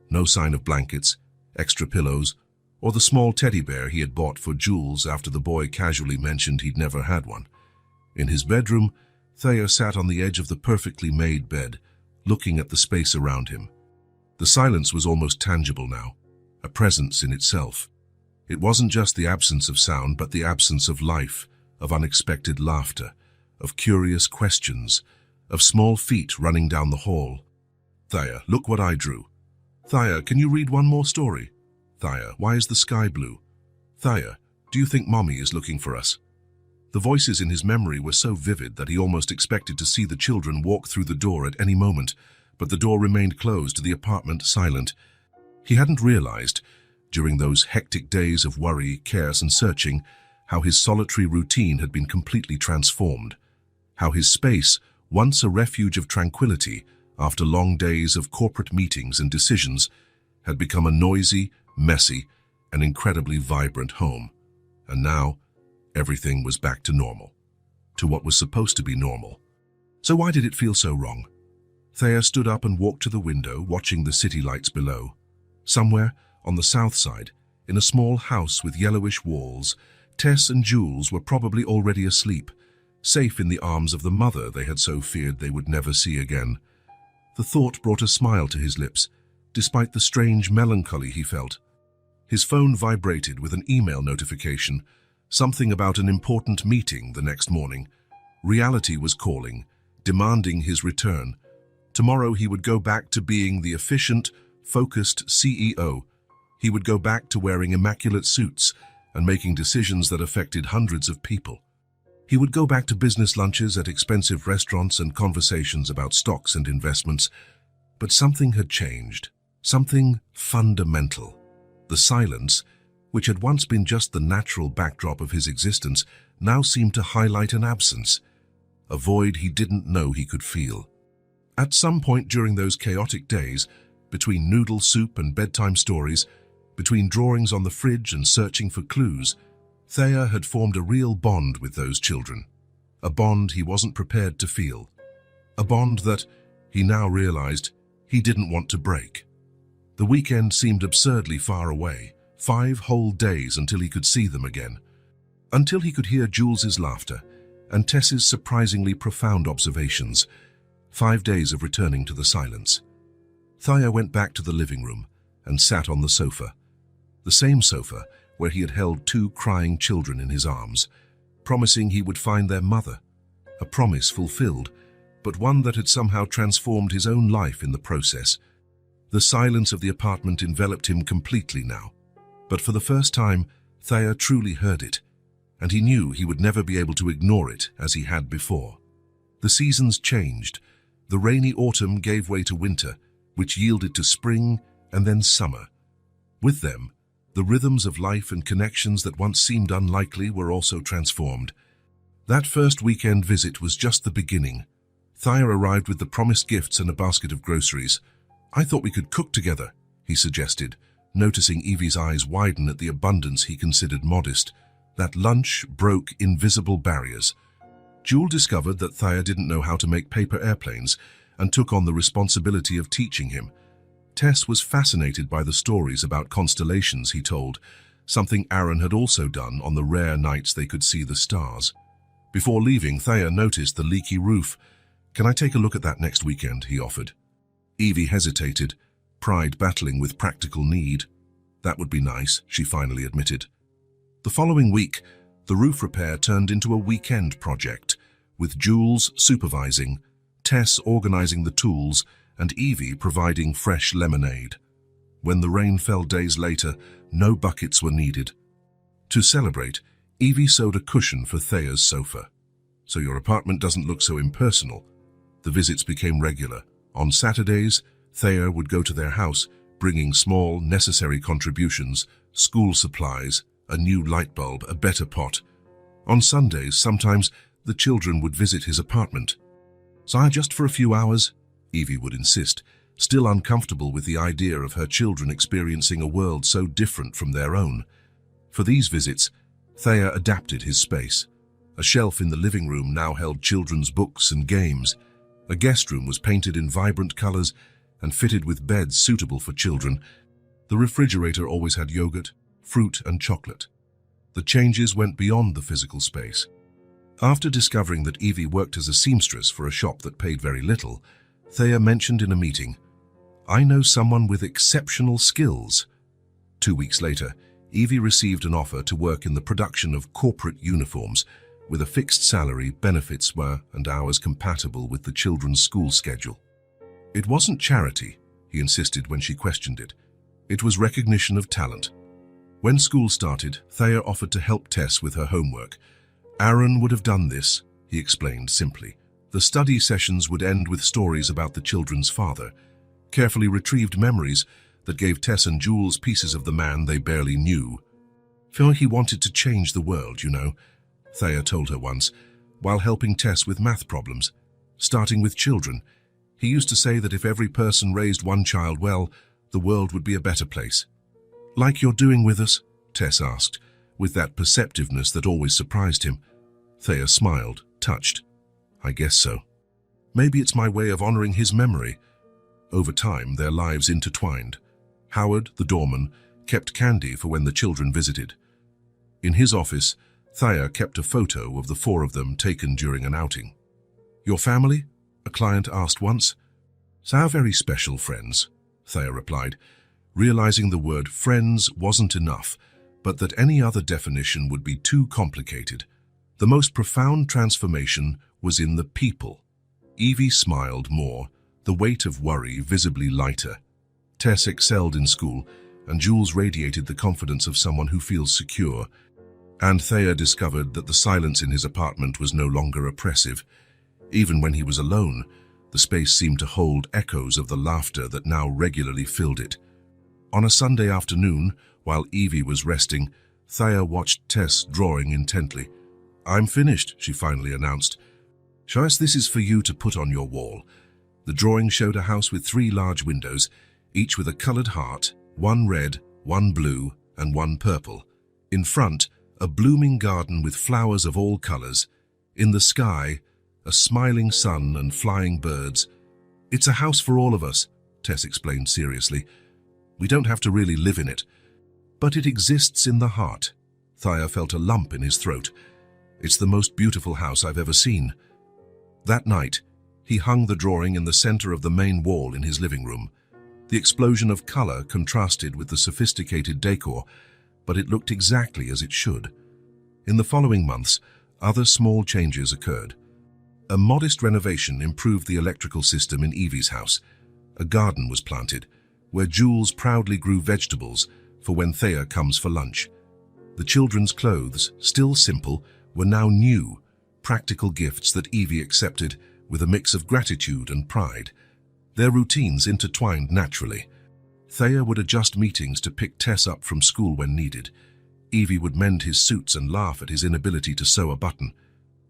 No sign of blankets, extra pillows, or the small teddy bear he had bought for Jules after the boy casually mentioned he'd never had one. In his bedroom, Thea sat on the edge of the perfectly made bed, looking at the space around him. The silence was almost tangible now, a presence in itself. It wasn't just the absence of sound, but the absence of life, of unexpected laughter, of curious questions, of small feet running down the hall. "Thea, look what I drew." "Thea, can you read one more story?" "Thea, why is the sky blue?" "Thea, do you think Mommy is looking for us?" The voices in his memory were so vivid that he almost expected to see the children walk through the door at any moment, but the door remained closed, the apartment silent. He hadn't realized, during those hectic days of worry, cares, and searching, how his solitary routine had been completely transformed, how his space, once a refuge of tranquility after long days of corporate meetings and decisions, had become a noisy, messy, and incredibly vibrant home. And now, everything was back to normal, to what was supposed to be normal. So why did it feel so wrong? Thea stood up and walked to the window, watching the city lights below. Somewhere, on the south side, In a small house with yellowish walls, Tess and Jules were probably already asleep, safe in the arms of the mother they had so feared they would never see again. The thought brought a smile to his lips, despite the strange melancholy he felt. His phone vibrated with an email notification, something about an important meeting the next morning. Reality was calling, demanding his return. Tomorrow he would go back to being the efficient, focused CEO. He would go back to wearing immaculate suits and making decisions that affected hundreds of people. He would go back to business lunches at expensive restaurants and conversations about stocks and investments. But something had changed, something fundamental. The silence, which had once been just the natural backdrop of his existence, now seemed to highlight an absence, a void he didn't know he could feel. At some point during those chaotic days, between noodle soup and bedtime stories, between drawings on the fridge and searching for clues, Thea had formed a real bond with those children. A bond he wasn't prepared to feel. A bond that, he now realized, he didn't want to break. The weekend seemed absurdly far away, 5 whole days until he could see them again. Until he could hear Jules's laughter and Tess's surprisingly profound observations. 5 days of returning to the silence. Thea went back to the living room and sat on the sofa. The same sofa where he had held 2 crying children in his arms, promising he would find their mother. A promise fulfilled, but one that had somehow transformed his own life in the process. The silence of the apartment enveloped him completely now. But for the first time, Thea truly heard it, and he knew he would never be able to ignore it as he had before. The seasons changed. The rainy autumn gave way to winter, which yielded to spring and then summer. With them, the rhythms of life and connections that once seemed unlikely were also transformed. That first weekend visit was just the beginning. Thea arrived with the promised gifts and a basket of groceries. "I thought we could cook together," he suggested, noticing Evie's eyes widen at the abundance he considered modest. That lunch broke invisible barriers. Jules discovered that Thea didn't know how to make paper airplanes and took on the responsibility of teaching him. Tess was fascinated by the stories about constellations he told, something Aaron had also done on the rare nights they could see the stars. Before leaving, Thea noticed the leaky roof. "Can I take a look at that next weekend?" he offered. Evie hesitated, pride battling with practical need. "That would be nice," she finally admitted. The following week, the roof repair turned into a weekend project, with Jules supervising, Tess organizing the tools, and Evie providing fresh lemonade. When the rain fell days later, no buckets were needed. To celebrate, Evie sewed a cushion for Thea's sofa. "So your apartment doesn't look so impersonal." The visits became regular. On Saturdays, Thea would go to their house, bringing small, necessary contributions, school supplies, a new light bulb, a better pot. On Sundays, sometimes the children would visit his apartment. "So just for a few hours?" Evie would insist, still uncomfortable with the idea of her children experiencing a world so different from their own. For these visits, Thea adapted his space. A shelf in the living room now held children's books and games. A guest room was painted in vibrant colors and fitted with beds suitable for children. The refrigerator always had yogurt, fruit, and chocolate. The changes went beyond the physical space. After discovering that Evie worked as a seamstress for a shop that paid very little, Thea mentioned in a meeting, "I know someone with exceptional skills." 2 weeks later, Evie received an offer to work in the production of corporate uniforms, with a fixed salary, benefits and hours compatible with the children's school schedule. It wasn't charity, he insisted when she questioned it. It was recognition of talent. When school started, Thea offered to help Tess with her homework. Aaron would have done this, he explained simply. The study sessions would end with stories about the children's father, carefully retrieved memories that gave Tess and Jules pieces of the man they barely knew. "Phil, he wanted to change the world, you know," Thea told her once, while helping Tess with math problems, starting with children. "He used to say that if every person raised one child well, the world would be a better place." "Like you're doing with us?" Tess asked, with that perceptiveness that always surprised him. Thea smiled, touched. "I guess so. Maybe it's my way of honoring his memory." Over time, their lives intertwined. Howard, the doorman, kept candy for when the children visited. In his office, Thea kept a photo of the four of them taken during an outing. "Your family?" a client asked once. "So very special friends," Thea replied, realizing the word friends wasn't enough, but that any other definition would be too complicated. The most profound transformation was in the people. Evie smiled more, the weight of worry visibly lighter. Tess excelled in school, and Jules radiated the confidence of someone who feels secure. And Thea discovered that the silence in his apartment was no longer oppressive. Even when he was alone, the space seemed to hold echoes of the laughter that now regularly filled it. On a Sunday afternoon, while Evie was resting, Thea watched Tess drawing intently. "I'm finished," she finally announced. "Shows this is for you to put on your wall." The drawing showed a house with 3 large windows, each with a colored heart, one red, one blue, and one purple. In front, a blooming garden with flowers of all colors. In the sky, a smiling sun and flying birds. "It's a house for all of us," Tess explained seriously. "We don't have to really live in it. But it exists in the heart." Thea felt a lump in his throat. "It's the most beautiful house I've ever seen." That night, he hung the drawing in the center of the main wall in his living room. The explosion of color contrasted with the sophisticated decor, but it looked exactly as it should. In the following months, other small changes occurred. A modest renovation improved the electrical system in Evie's house. A garden was planted, where Jules proudly grew vegetables for when Thea comes for lunch. The children's clothes, still simple, were now new, practical gifts that Evie accepted with a mix of gratitude and pride. Their routines intertwined naturally. Thea would adjust meetings to pick Tess up from school when needed. Evie would mend his suits and laugh at his inability to sew a button.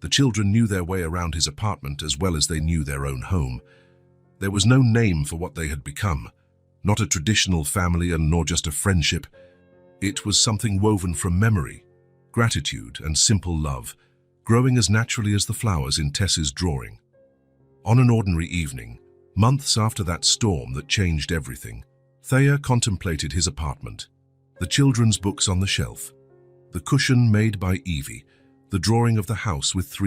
The children knew their way around his apartment as well as they knew their own home. There was no name for what they had become, not a traditional family and nor just a friendship. It was something woven from memory, gratitude, and simple love, growing as naturally as the flowers in Tess's drawing. On an ordinary evening, months after that storm that changed everything, Thea contemplated his apartment, the children's books on the shelf, the cushion made by Evie, the drawing of the house with 3